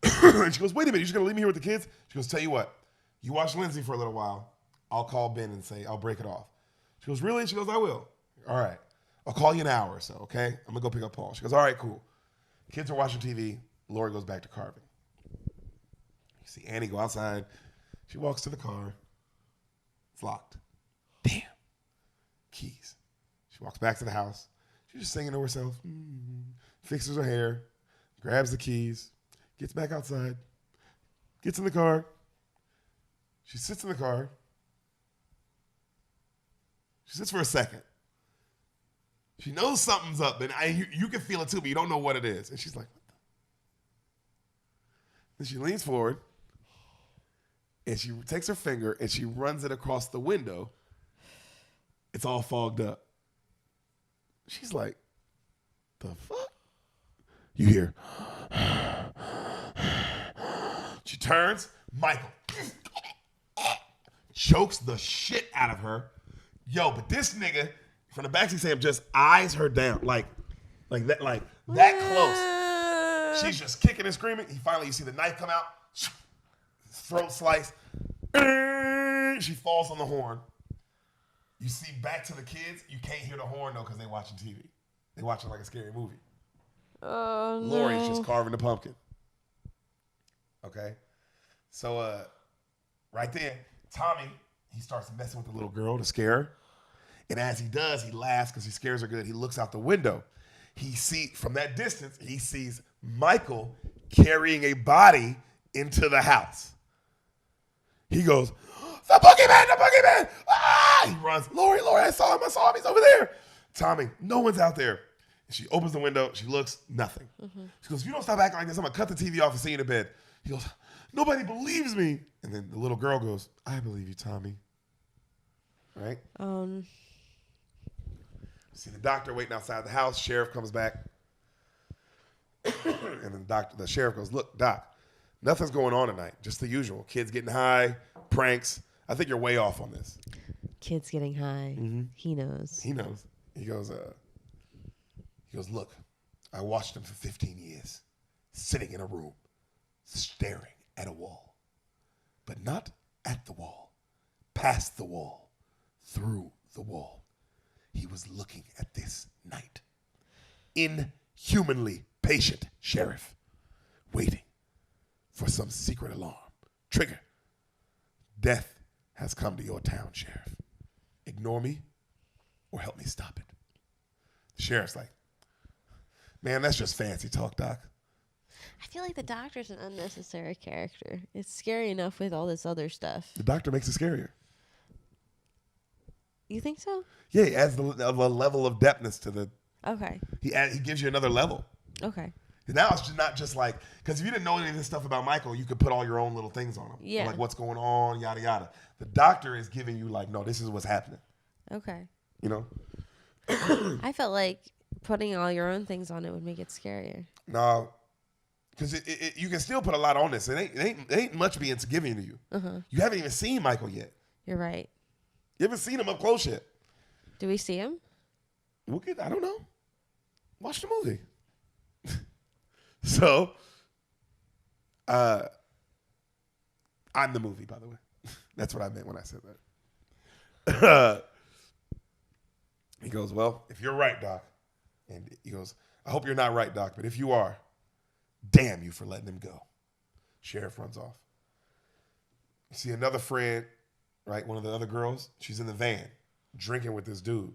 Speaker 1: And she goes, wait a minute. You're just going to leave me here with the kids? She goes, tell you what. You watch Lindsay for a little while. I'll call Ben and say, I'll break it off. She goes, really? She goes, I will. All right. I'll call you in an hour or so, okay? I'm going to go pick up Paul. She goes, all right, cool. Kids are watching TV. Lori goes back to carving. You see Annie go outside. She walks to the car. It's locked. Damn. Keys. She walks back to the house. She's just singing to herself. Fixes her hair. Grabs the keys. Gets back outside. Gets in the car. She sits in the car. She sits for a second. She knows something's up, and you can feel it too, but you don't know what it is. And she's like, what the? Then she leans forward, and she takes her finger, and she runs it across the window. It's all fogged up. She's like, the fuck? You hear? She turns. Michael chokes the shit out of her. Yo, but this nigga from the backseat Sam just eyes her down like that close. She's just kicking and screaming. You see the knife come out, throat slice. She falls on the horn. You see back to the kids. You can't hear the horn though because they watching TV. They watching like a scary movie.
Speaker 2: Oh no.
Speaker 1: Lori's just carving the pumpkin. Okay, so right there, Tommy, he starts messing with the little girl to scare her. And as he does, he laughs because he scares her good. He looks out the window. From that distance, he sees Michael carrying a body into the house. He goes, the boogeyman! Ah! He runs, Lori, I saw him, he's over there. Tommy, no one's out there. And she opens the window, she looks, nothing. She goes, if you don't stop acting like this, I'm gonna cut the TV off and see you in bed. He goes, nobody believes me. And then the little girl goes, I believe you, Tommy. Right? See the doctor waiting outside the house. Sheriff comes back. And then the sheriff goes, look, Doc, nothing's going on tonight. Just the usual. Kids getting high, pranks. I think you're way off on this.
Speaker 2: Kids getting high. Mm-hmm. He knows.
Speaker 1: He goes, look, I watched him for 15 years, sitting in a room, staring at a wall. But not at the wall, past the wall, through the wall. He was looking at this night. Inhumanly patient, Sheriff. Waiting for some secret alarm. Trigger. Death has come to your town, Sheriff. Ignore me or help me stop it. The sheriff's like, man, that's just fancy talk, Doc.
Speaker 2: I feel like the doctor's an unnecessary character. It's scary enough with all this other stuff.
Speaker 1: The doctor makes it scarier.
Speaker 2: You think so?
Speaker 1: Yeah, he adds the level of depthness to the...
Speaker 2: Okay.
Speaker 1: He gives you another level.
Speaker 2: Okay.
Speaker 1: Now it's just not just like... Because if you didn't know any of this stuff about Michael, you could put all your own little things on him.
Speaker 2: Yeah.
Speaker 1: Like what's going on, yada, yada. The doctor is giving you like, no, this is what's happening.
Speaker 2: Okay.
Speaker 1: You know?
Speaker 2: I felt like putting all your own things on it would make it scarier.
Speaker 1: No. Because you can still put a lot on this. It ain't much being given to you. Uh-huh. You haven't even seen Michael yet.
Speaker 2: You're right.
Speaker 1: You haven't seen him up close yet.
Speaker 2: Do we see him?
Speaker 1: I don't know. Watch the movie. So, I'm the movie, by the way. That's what I meant when I said that. He goes, well, if you're right, Doc. And he goes, I hope you're not right, Doc, but if you are, damn you for letting him go. Sheriff runs off. You see another friend, right? One of the other girls, she's in the van drinking with this dude.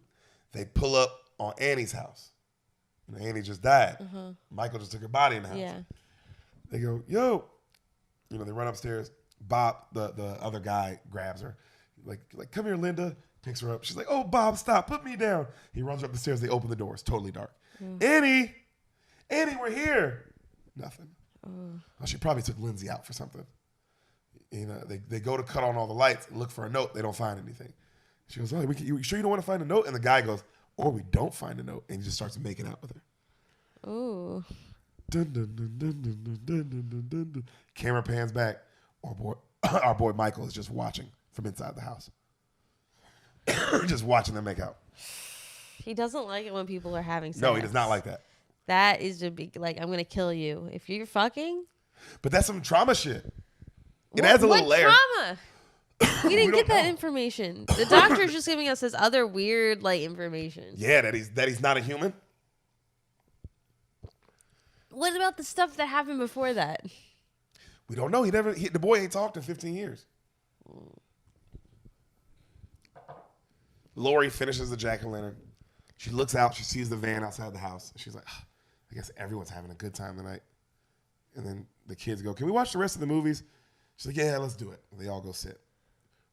Speaker 1: They pull up on Annie's house. You know, Annie just died. Michael just took her body in the house.
Speaker 2: Yeah.
Speaker 1: They go, yo. You know, they run upstairs. Bob, the other guy, grabs her. Like, come here, Linda. Picks her up. She's like, oh, Bob, stop. Put me down. He runs up the stairs. They open the door. It's totally dark. Annie, we're here. Nothing. Oh, she probably took Lindsay out for something. You know, they go to cut on all the lights and look for a note. They don't find anything. She goes, oh, you sure you don't want to find a note? And the guy goes, or we don't find a note. And he just starts making out with her.
Speaker 2: Ooh.
Speaker 1: Dun, dun, dun, dun, dun, dun, dun, dun, dun, dun. Camera pans back. Our boy Michael is just watching from inside the house. Just watching them make out.
Speaker 2: He doesn't like it when people are having sex.
Speaker 1: No, he does not like that.
Speaker 2: That is a big, like, I'm going to kill you. If you're fucking.
Speaker 1: But that's some trauma shit. It adds a little layer.
Speaker 2: What trauma? We didn't get that information. The doctor's just giving us this other weird, like, information.
Speaker 1: Yeah, that he's not a human.
Speaker 2: What about the stuff that happened before that?
Speaker 1: We don't know. The boy ain't talked in 15 years. Lori finishes the jack-o'-lantern. She looks out. She sees the van outside the house. She's like, I guess everyone's having a good time tonight. And then the kids go, can we watch the rest of the movies? She's like, yeah, let's do it. And they all go sit.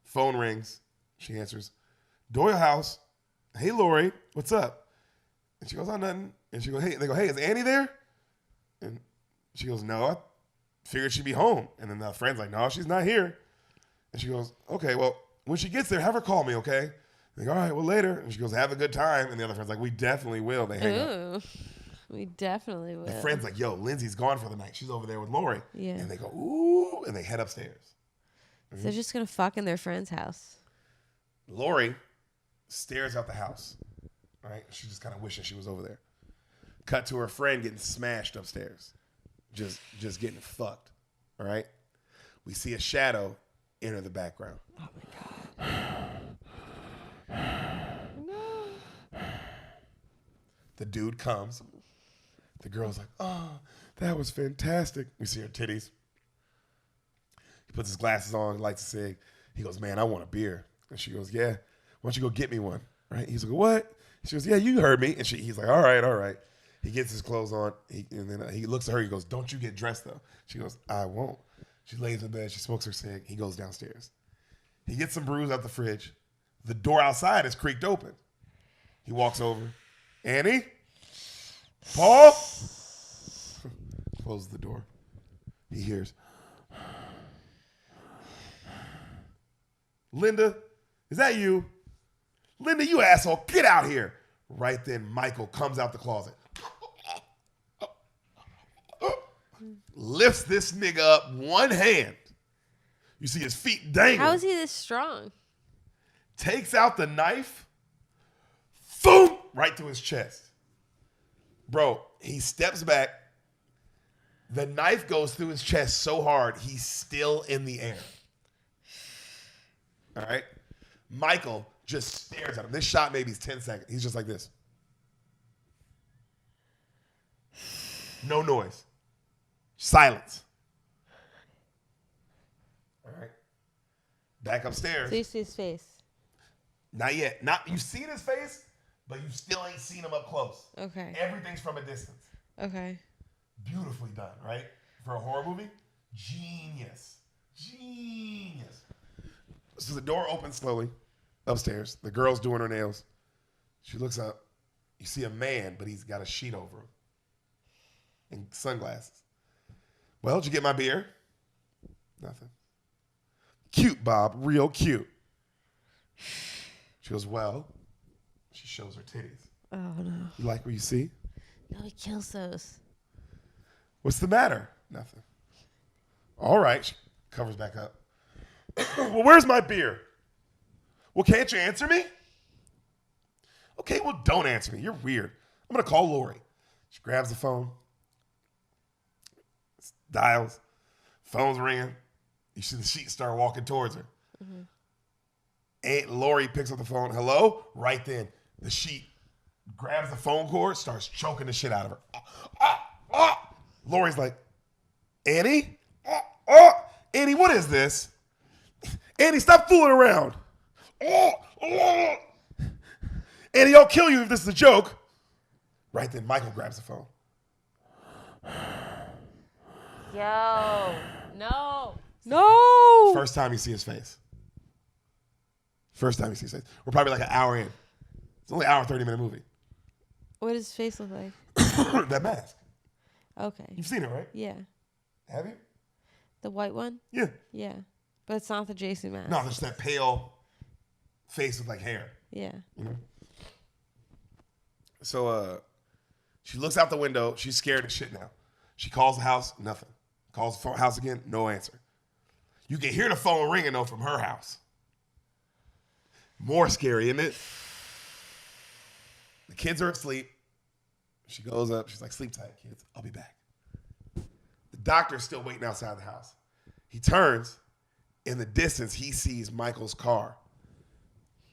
Speaker 1: Phone rings. She answers. Doyle House. Hey, Lori, what's up? And she goes, oh, nothing. And she goes, hey, they go, hey, is Annie there? And she goes, no, I figured she'd be home. And then the friend's like, no, she's not here. And she goes, okay, well, when she gets there, have her call me, okay? They go, all right, well, later. And she goes, have a good time. And the other friend's like, we definitely will. They hang up.
Speaker 2: We definitely will.
Speaker 1: The friend's like, yo, Lindsay's gone for the night. She's over there with Lori.
Speaker 2: Yeah.
Speaker 1: And they go, ooh, and they head upstairs.
Speaker 2: So they're just going to fuck in their friend's house.
Speaker 1: Lori stares out the house, right? She's just kind of wishing she was over there. Cut to her friend getting smashed upstairs. Just getting fucked, all right? We see a shadow enter the background.
Speaker 2: Oh, my God. No.
Speaker 1: The dude comes. The girl's like, oh, that was fantastic. We see her titties. He puts his glasses on, lights a cig. He goes, man, I want a beer. And she goes, yeah, why don't you go get me one? Right? He's like, what? She goes, yeah, you heard me. And he's like, all right. He gets his clothes on. And then he looks at her. He goes, don't you get dressed, though. She goes, I won't. She lays in bed. She smokes her cig. He goes downstairs. He gets some brews out the fridge. The door outside is creaked open. He walks over. Annie? Paul? Closes the door. He hears, Linda, is that you? Linda, you asshole, get out here. Right then, Michael comes out the closet. Lifts this nigga up one hand. You see his feet dangling.
Speaker 2: How is he this strong?
Speaker 1: Takes out the knife. Boom! Right to his chest. Bro, he steps back. The knife goes through his chest so hard, he's still in the air. All right? Michael just stares at him. This shot maybe is 10 seconds. He's just like this. No noise. Silence. All right? Back upstairs.
Speaker 2: So you see his face.
Speaker 1: Not yet. You've seen his face, but you still ain't seen him up close.
Speaker 2: Okay.
Speaker 1: Everything's from a distance.
Speaker 2: Okay.
Speaker 1: Beautifully done, right? For a horror movie, genius. So the door opens slowly upstairs. The girl's doing her nails. She looks up. You see a man, but he's got a sheet over him and sunglasses. Well, did you get my beer? Nothing. Cute, Bob. Real cute. She goes, well. She shows her titties.
Speaker 2: Oh, no.
Speaker 1: You like what you see?
Speaker 2: No, he kills those.
Speaker 1: What's the matter? Nothing. All right. She covers back up. Well, where's my beer? Well, can't you answer me? Okay, well, don't answer me. You're weird. I'm going to call Lori. She grabs the phone. Dials. Phone's ringing. You see the sheet start walking towards her. Mm-hmm. Aunt Lori picks up the phone. Hello? Right then. The sheet grabs the phone cord, starts choking the shit out of her. Lori's like, Annie? Annie, what is this? Annie, stop fooling around. Annie, I'll kill you if this is a joke. Right then, Michael grabs the phone.
Speaker 2: Yo, no.
Speaker 1: First time you see his face. We're probably like an hour in. It's only an hour, 30-minute movie.
Speaker 2: What does his face look like?
Speaker 1: That mask.
Speaker 2: Okay.
Speaker 1: You've seen it, right?
Speaker 2: Yeah.
Speaker 1: Have you?
Speaker 2: The white one?
Speaker 1: Yeah.
Speaker 2: Yeah. But it's not the Jason mask.
Speaker 1: No, there's that pale face with like hair.
Speaker 2: Yeah.
Speaker 1: You know? So she looks out the window. She's scared as shit now. She calls the house, nothing. Calls the house again, no answer. You can hear the phone ringing though from her house. More scary, isn't it? The kids are asleep. She goes up. She's like, sleep tight, kids. I'll be back. The doctor's still waiting outside the house. He turns. In the distance, he sees Michael's car.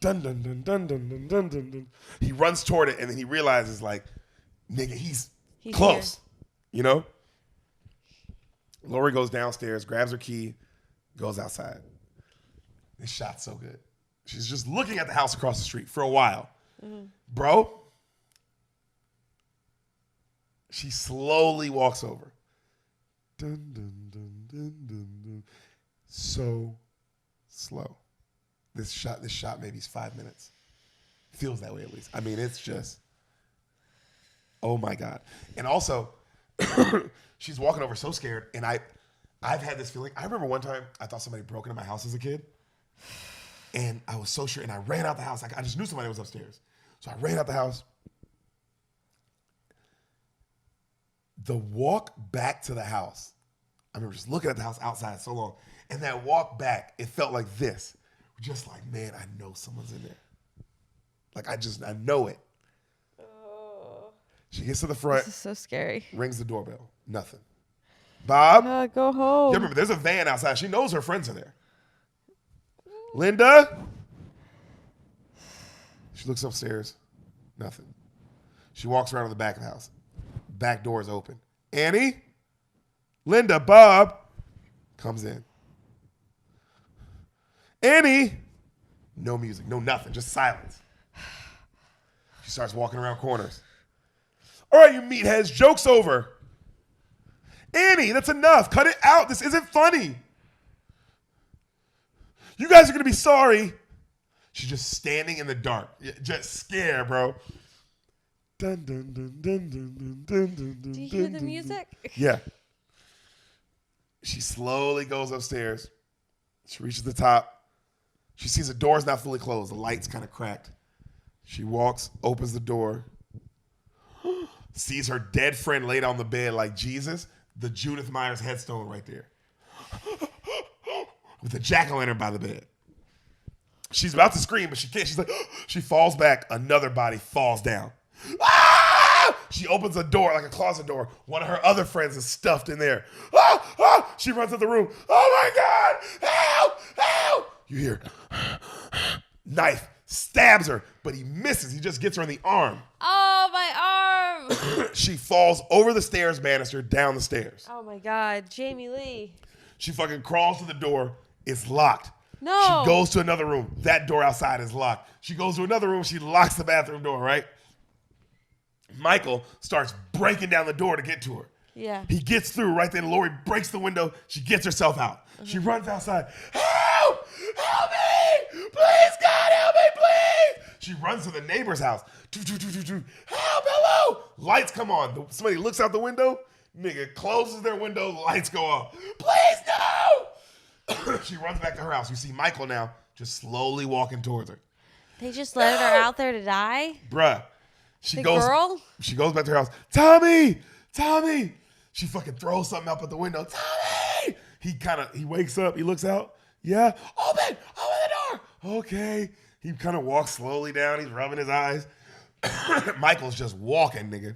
Speaker 1: Dun, dun, dun, dun, dun, dun, dun, dun, dun. He runs toward it, and then he realizes, like, nigga, he's close. Here. You know? Lori goes downstairs, grabs her key, goes outside. This shot's so good. She's just looking at the house across the street for a while. Mm-hmm. Bro, she slowly walks over. Dun, dun, dun, dun, dun, dun. So slow. This shot maybe is 5 minutes. Feels that way at least. I mean, it's just, oh my God. And also, she's walking over so scared, and I've had this feeling. I remember one time I thought somebody broke into my house as a kid, and I was so sure, and I ran out the house. I just knew somebody was upstairs. So I ran out the house. The walk back to the house, I remember just looking at the house outside so long, and that walk back, it felt like this. Just like, man, I know someone's in there. Like, I know it. She gets to the front.
Speaker 2: This is so scary.
Speaker 1: Rings the doorbell. Nothing. Bob?
Speaker 2: Go home.
Speaker 1: Yeah, remember, there's a van outside. She knows her friends are there. Linda? She looks upstairs. Nothing. She walks around to the back of the house. Back door is open. Annie? Linda, Bob? Comes in. Annie? No music, no nothing, just silence. She starts walking around corners. All right, you meatheads, joke's over. Annie, that's enough. Cut it out. This isn't funny. You guys are going to be sorry. She's just standing in the dark, just scared, bro. Dun, dun, dun, dun, dun, dun, dun, dun,
Speaker 2: Do you hear the music?
Speaker 1: Yeah. She slowly goes upstairs. She reaches the top. She sees the door's not fully closed. The light's kind of cracked. She walks, opens the door, sees her dead friend laid on the bed like Jesus, the Judith Myers headstone right there, with the jack-o'-lantern by the bed. She's about to scream, but she can't. She's like, she falls back. Another body falls down. Ah! She opens a door, like a closet door. One of her other friends is stuffed in there. Ah! Ah! She runs to the room. Oh my God! Help! Help! You hear, knife, stabs her, but he misses. He just gets her in the arm.
Speaker 2: Oh, my arm.
Speaker 1: She falls over the stairs banister, down the stairs.
Speaker 2: Oh, my God. Jamie Lee.
Speaker 1: She fucking crawls to the door. It's locked.
Speaker 2: No.
Speaker 1: She goes to another room. That door outside is locked. She goes to another room. She locks the bathroom door, right? Michael starts breaking down the door to get to her.
Speaker 2: Yeah.
Speaker 1: He gets through. Right then, Lori breaks the window. She gets herself out. She runs outside. Help! Help me! Please, God, help me, please! She runs to the neighbor's house. Help, hello! Lights come on. Somebody looks out the window. Nigga closes their window. Lights go off. Please, no! She runs back to her house. You see Michael now just slowly walking towards her.
Speaker 2: They just let her out there to die?
Speaker 1: Bruh. She goes back to her house. Tommy! Tommy! She fucking throws something up at the window. Tommy! He wakes up. He looks out. Yeah? Open the door. Okay. He kind of walks slowly down. He's rubbing his eyes. Michael's just walking, nigga.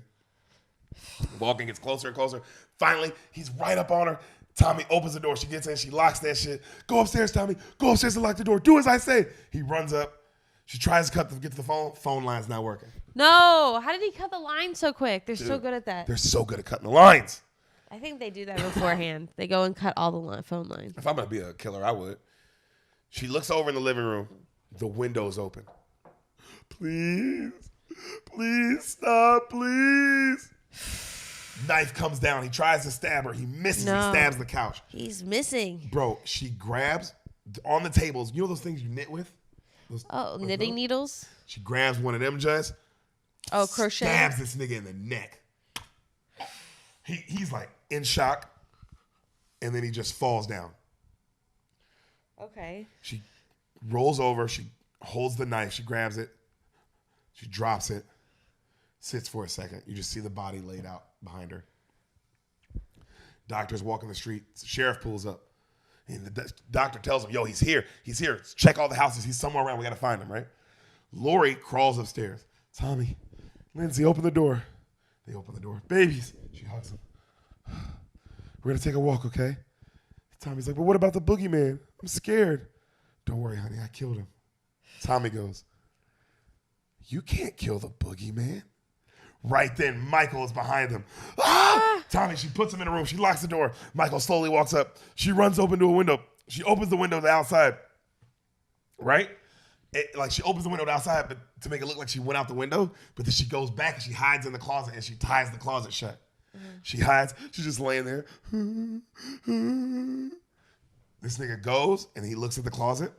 Speaker 1: Walking, gets closer and closer. Finally, he's right up on her. Tommy opens the door. She gets in. She locks that shit. Go upstairs, Tommy. Go upstairs and lock the door. Do as I say. He runs up. She tries to get to the phone. Phone line's not working.
Speaker 2: No. How did he cut the line so quick? They're so good at that.
Speaker 1: They're so good at cutting the lines.
Speaker 2: I think they do that beforehand. They go and cut all the phone lines.
Speaker 1: If I'm going to be a killer, I would. She looks over in the living room. The window's open. Please. Please stop, please. Knife comes down. He tries to stab her. He misses. No. He stabs the couch.
Speaker 2: He's missing.
Speaker 1: Bro, she grabs on the tables. You know those things you knit with?
Speaker 2: Knitting needles?
Speaker 1: She grabs one of them just.
Speaker 2: Crochet.
Speaker 1: Stabs this nigga in the neck. He's like in shock. And then he just falls down.
Speaker 2: Okay.
Speaker 1: She rolls over. She holds the knife. She grabs it. She drops it. Sits for a second. You just see the body laid out behind her. Doctor's walking the street. Sheriff pulls up. And the doctor tells him, yo, he's here. He's here. Check all the houses. He's somewhere around. We got to find him, right? Lori crawls upstairs. Tommy, Lindsay, open the door. They open the door. Babies. She hugs him. We're going to take a walk, okay? Tommy's like, but what about the boogeyman? I'm scared. Don't worry, honey. I killed him. Tommy goes, you can't kill the boogeyman. Right then, Michael is behind them. Ah! Tommy, she puts him in a room. She locks the door. Michael slowly walks up. She runs open to a window. She opens the window to the outside. Right? She opens the window to the outside but to make it look like she went out the window. But then she goes back and she hides in the closet and she ties the closet shut. She hides. She's just laying there. This nigga goes and he looks at the closet.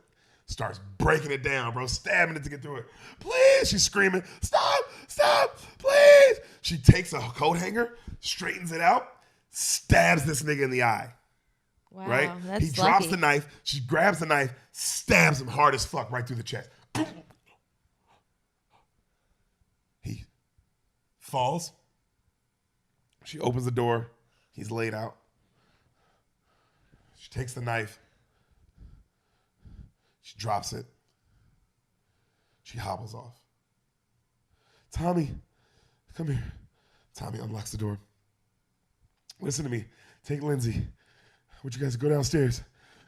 Speaker 1: Starts breaking it down, bro. Stabbing it to get through it. Please. She's screaming. Stop. Stop. Please. She takes a coat hanger, straightens it out, stabs this nigga in the eye.
Speaker 2: Wow.
Speaker 1: Right?
Speaker 2: That's
Speaker 1: he drops the knife. She grabs the knife, stabs him hard as fuck right through the chest. He falls. She opens the door. He's laid out. She takes the knife. She drops it. She hobbles off. Tommy, come here. Tommy unlocks the door. Listen to me. Take Lindsay. I want you guys to go downstairs.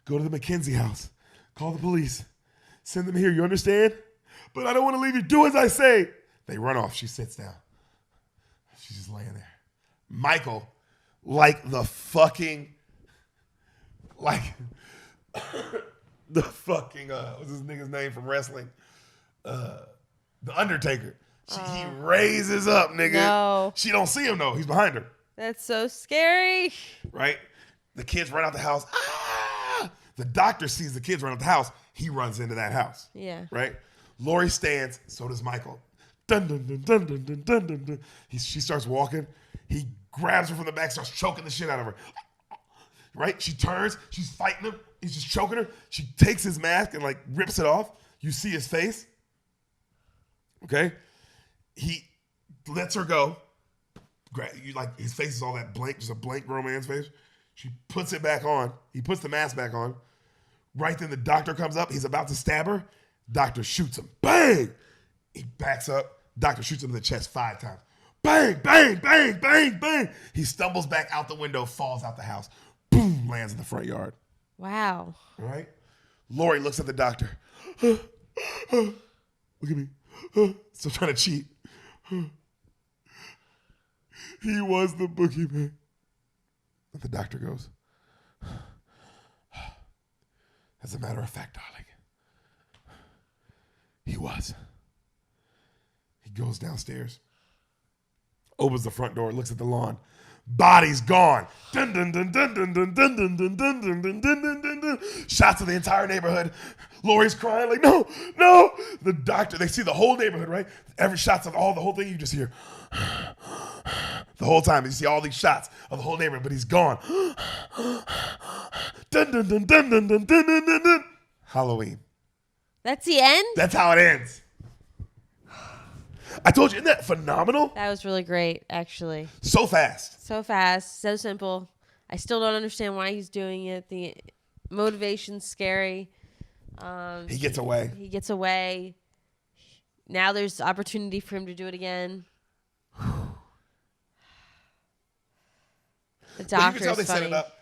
Speaker 1: Go to the McKenzie house. Call the police. Send them here. You understand? But I don't want to leave you. Do as I say. They run off. She sits down. She's just laying there. Michael, like the fucking, the fucking, what's this nigga's name from wrestling? The Undertaker. He raises up, nigga.
Speaker 2: No.
Speaker 1: She don't see him, though. He's behind her.
Speaker 2: That's so scary.
Speaker 1: Right? The kids run out the house. Ah! The doctor sees the kids run out the house. He runs into that house.
Speaker 2: Yeah.
Speaker 1: Right? Lori stands. So does Michael. Dun, dun, dun, dun, dun, dun, dun, dun, dun. She starts walking. He grabs her from the back, starts choking the shit out of her. Right? She turns. She's fighting him. He's just choking her. She takes his mask and rips it off. You see his face. Okay? He lets her go. His face is all that blank, just a blank grown man's face. She puts it back on. He puts the mask back on. Right then the doctor comes up. He's about to stab her. Doctor shoots him. Bang! He backs up. Doctor shoots him in the chest 5 times. Bang, bang, bang, bang, bang. He stumbles back out the window, falls out the house. Boom, lands in the front yard.
Speaker 2: Wow.
Speaker 1: All right? Lori looks at the doctor. Look at me. Still trying to cheat. He was the boogeyman. And the doctor goes, as a matter of fact, darling, he was. He goes downstairs, opens the front door, looks at the lawn. Body's gone. Dun, dun, dun, dun, dun, dun, dun, dun, dun, dun, dun, dun, dun, dun, dun. Shots of the entire neighborhood. Lori's crying like, no, no. The doctor, they see the whole neighborhood, right? Every shot's of the whole thing, you just hear the whole time. You see all these shots of the whole neighborhood, but he's gone. Dun, dun, dun, dun, dun, dun, dun, dun, dun, dun. Halloween.
Speaker 2: That's the end?
Speaker 1: That's how it ends. I told you, isn't that phenomenal?
Speaker 2: That was really great, actually.
Speaker 1: So fast.
Speaker 2: So fast, so simple. I still don't understand why he's doing it. The motivation's scary.
Speaker 1: He gets away.
Speaker 2: He gets away. Now there's opportunity for him to do it again. The doctor
Speaker 1: you can tell they
Speaker 2: funny.
Speaker 1: set it up.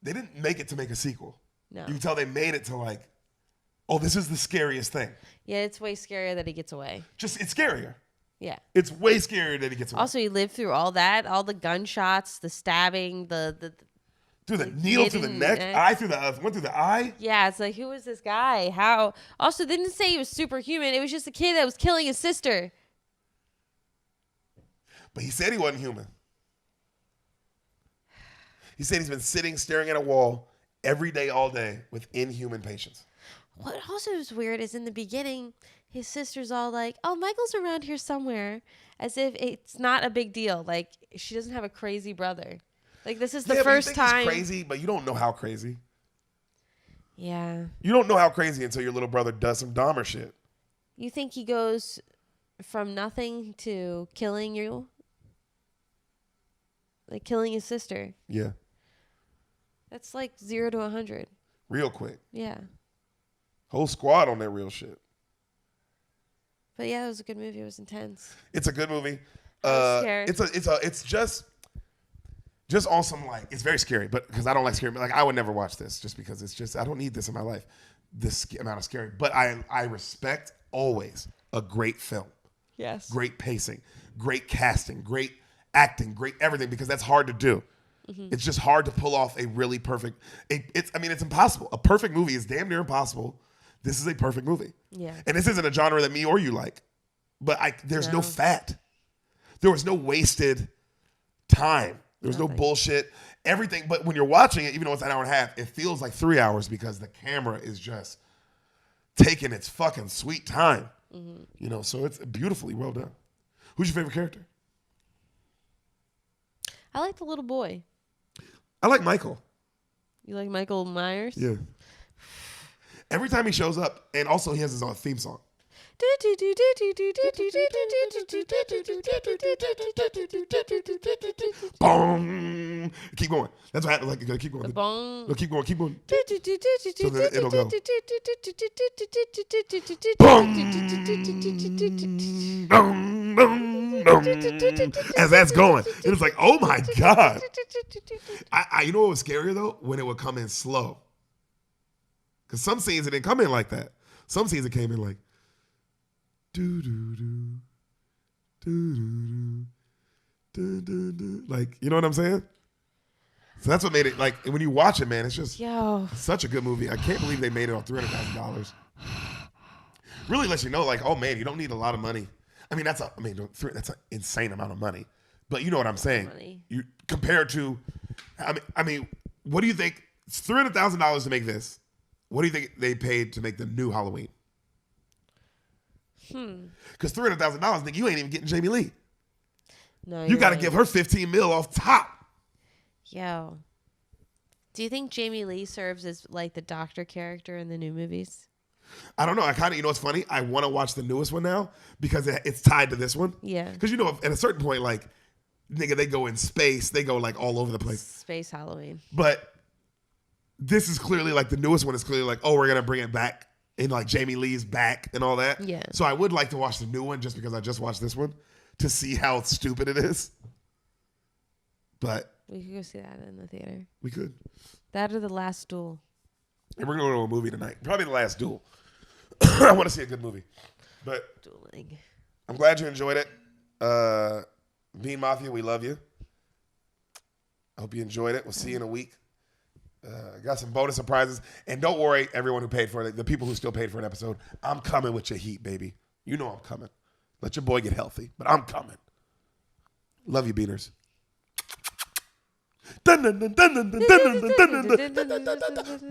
Speaker 1: They didn't make it to make a sequel.
Speaker 2: No.
Speaker 1: You can tell they made it to Oh, this is the scariest thing.
Speaker 2: Yeah, it's way scarier that he gets away.
Speaker 1: It's scarier.
Speaker 2: Yeah.
Speaker 1: It's way scarier that he gets away.
Speaker 2: Also, he lived through all that, all the gunshots, the stabbing, the
Speaker 1: through the needle through the neck, eye through the went through the eye.
Speaker 2: Yeah, it's like, who is this guy? How? Also, they didn't say he was superhuman. It was just a kid that was killing his sister.
Speaker 1: But he said he wasn't human. He said he's been sitting, staring at a wall every day, all day, with inhuman patience.
Speaker 2: What also is weird is in the beginning, his sister's all like, oh, Michael's around here somewhere, as if it's not a big deal. Like, she doesn't have a crazy brother. Like, this is the first time.
Speaker 1: He's crazy, but you don't know how crazy.
Speaker 2: Yeah.
Speaker 1: You don't know how crazy until your little brother does some Dahmer shit.
Speaker 2: You think he goes from nothing to killing you? Like, killing his sister.
Speaker 1: Yeah.
Speaker 2: That's like 0 to 100.
Speaker 1: Real quick.
Speaker 2: Yeah.
Speaker 1: Whole squad on that real shit.
Speaker 2: But yeah, it was a good movie. It was intense.
Speaker 1: It's a good movie.
Speaker 2: I was scared.
Speaker 1: It's just on some, like, it's very scary, but because I don't like scary, like I would never watch this just because it's just, I don't need this in my life, this amount of scary. But I respect always a great film.
Speaker 2: Yes.
Speaker 1: Great pacing, great casting, great acting, great everything, because that's hard to do. Mm-hmm. It's just hard to pull off a really perfect, it's impossible. A perfect movie is damn near impossible. This is a perfect movie. Yeah. And this isn't a genre that me or you like, but there's no fat. There was no wasted time. There was no bullshit. Everything, but when you're watching it, even though it's an hour and a half, it feels like 3 hours because the camera is just taking its fucking sweet time. Mm-hmm. You know, so it's beautifully well done. Who's your favorite character?
Speaker 2: I like the little boy.
Speaker 1: I like Michael.
Speaker 2: You like Michael Myers?
Speaker 1: Yeah. Every time he shows up, and also he has his own theme song. Boom. Keep going. That's what happens. Like, you gotta keep going. No, keep going. Keep going. So then it'll go. Boom. Boom. Boom. As that's going, it was like, oh my God. You know what was scarier though? When it would come in slow. Because some scenes it didn't come in like that. Some scenes it came in like do do do do do do do do, like, you know what I'm saying? So that's what made it, like, when you watch it, man, it's just such a good movie. I can't believe they made it on $300,000. Really lets you know, like, oh man, you don't need a lot of money. I mean, that's an insane amount of money. But you know what I'm saying? You compared to, I mean, what do you think? It's $300,000 to make this. What do you think they paid to make the new Halloween? Because $300,000, nigga, you ain't even getting Jamie Lee. No, you got to give her $15 million off top.
Speaker 2: Yo, do you think Jamie Lee serves as like the doctor character in the new movies?
Speaker 1: I don't know. I kind of, you know what's funny? I want to watch the newest one now because it's tied to this one. Yeah. Because, you know, at a certain point, like, nigga, they go in space. They go, like, all over the place.
Speaker 2: Space Halloween.
Speaker 1: But this is clearly, like, the newest one is clearly like, oh, we're going to bring it back. And, like, Jamie Lee's back and all that. Yeah. So I would like to watch the new one just because I just watched this one to see how stupid it is. But
Speaker 2: we could go see that in the theater.
Speaker 1: We could.
Speaker 2: That or The Last Duel.
Speaker 1: And we're going to go to a movie tonight. Probably The Last Duel. I want to see a good movie. But dueling. I'm glad you enjoyed it. Bean Mafia, we love you. I hope you enjoyed it. We'll see you in a week. Got some bonus surprises. And don't worry, everyone who paid for it, the people who still paid for an episode, I'm coming with your heat, baby. You know I'm coming. Let your boy get healthy, but I'm coming. Love you, Beaners. Dun, dun, dun, dun, dun, dun, dun, dun, dun, dun, dun, dun, dun, dun, dun, dun.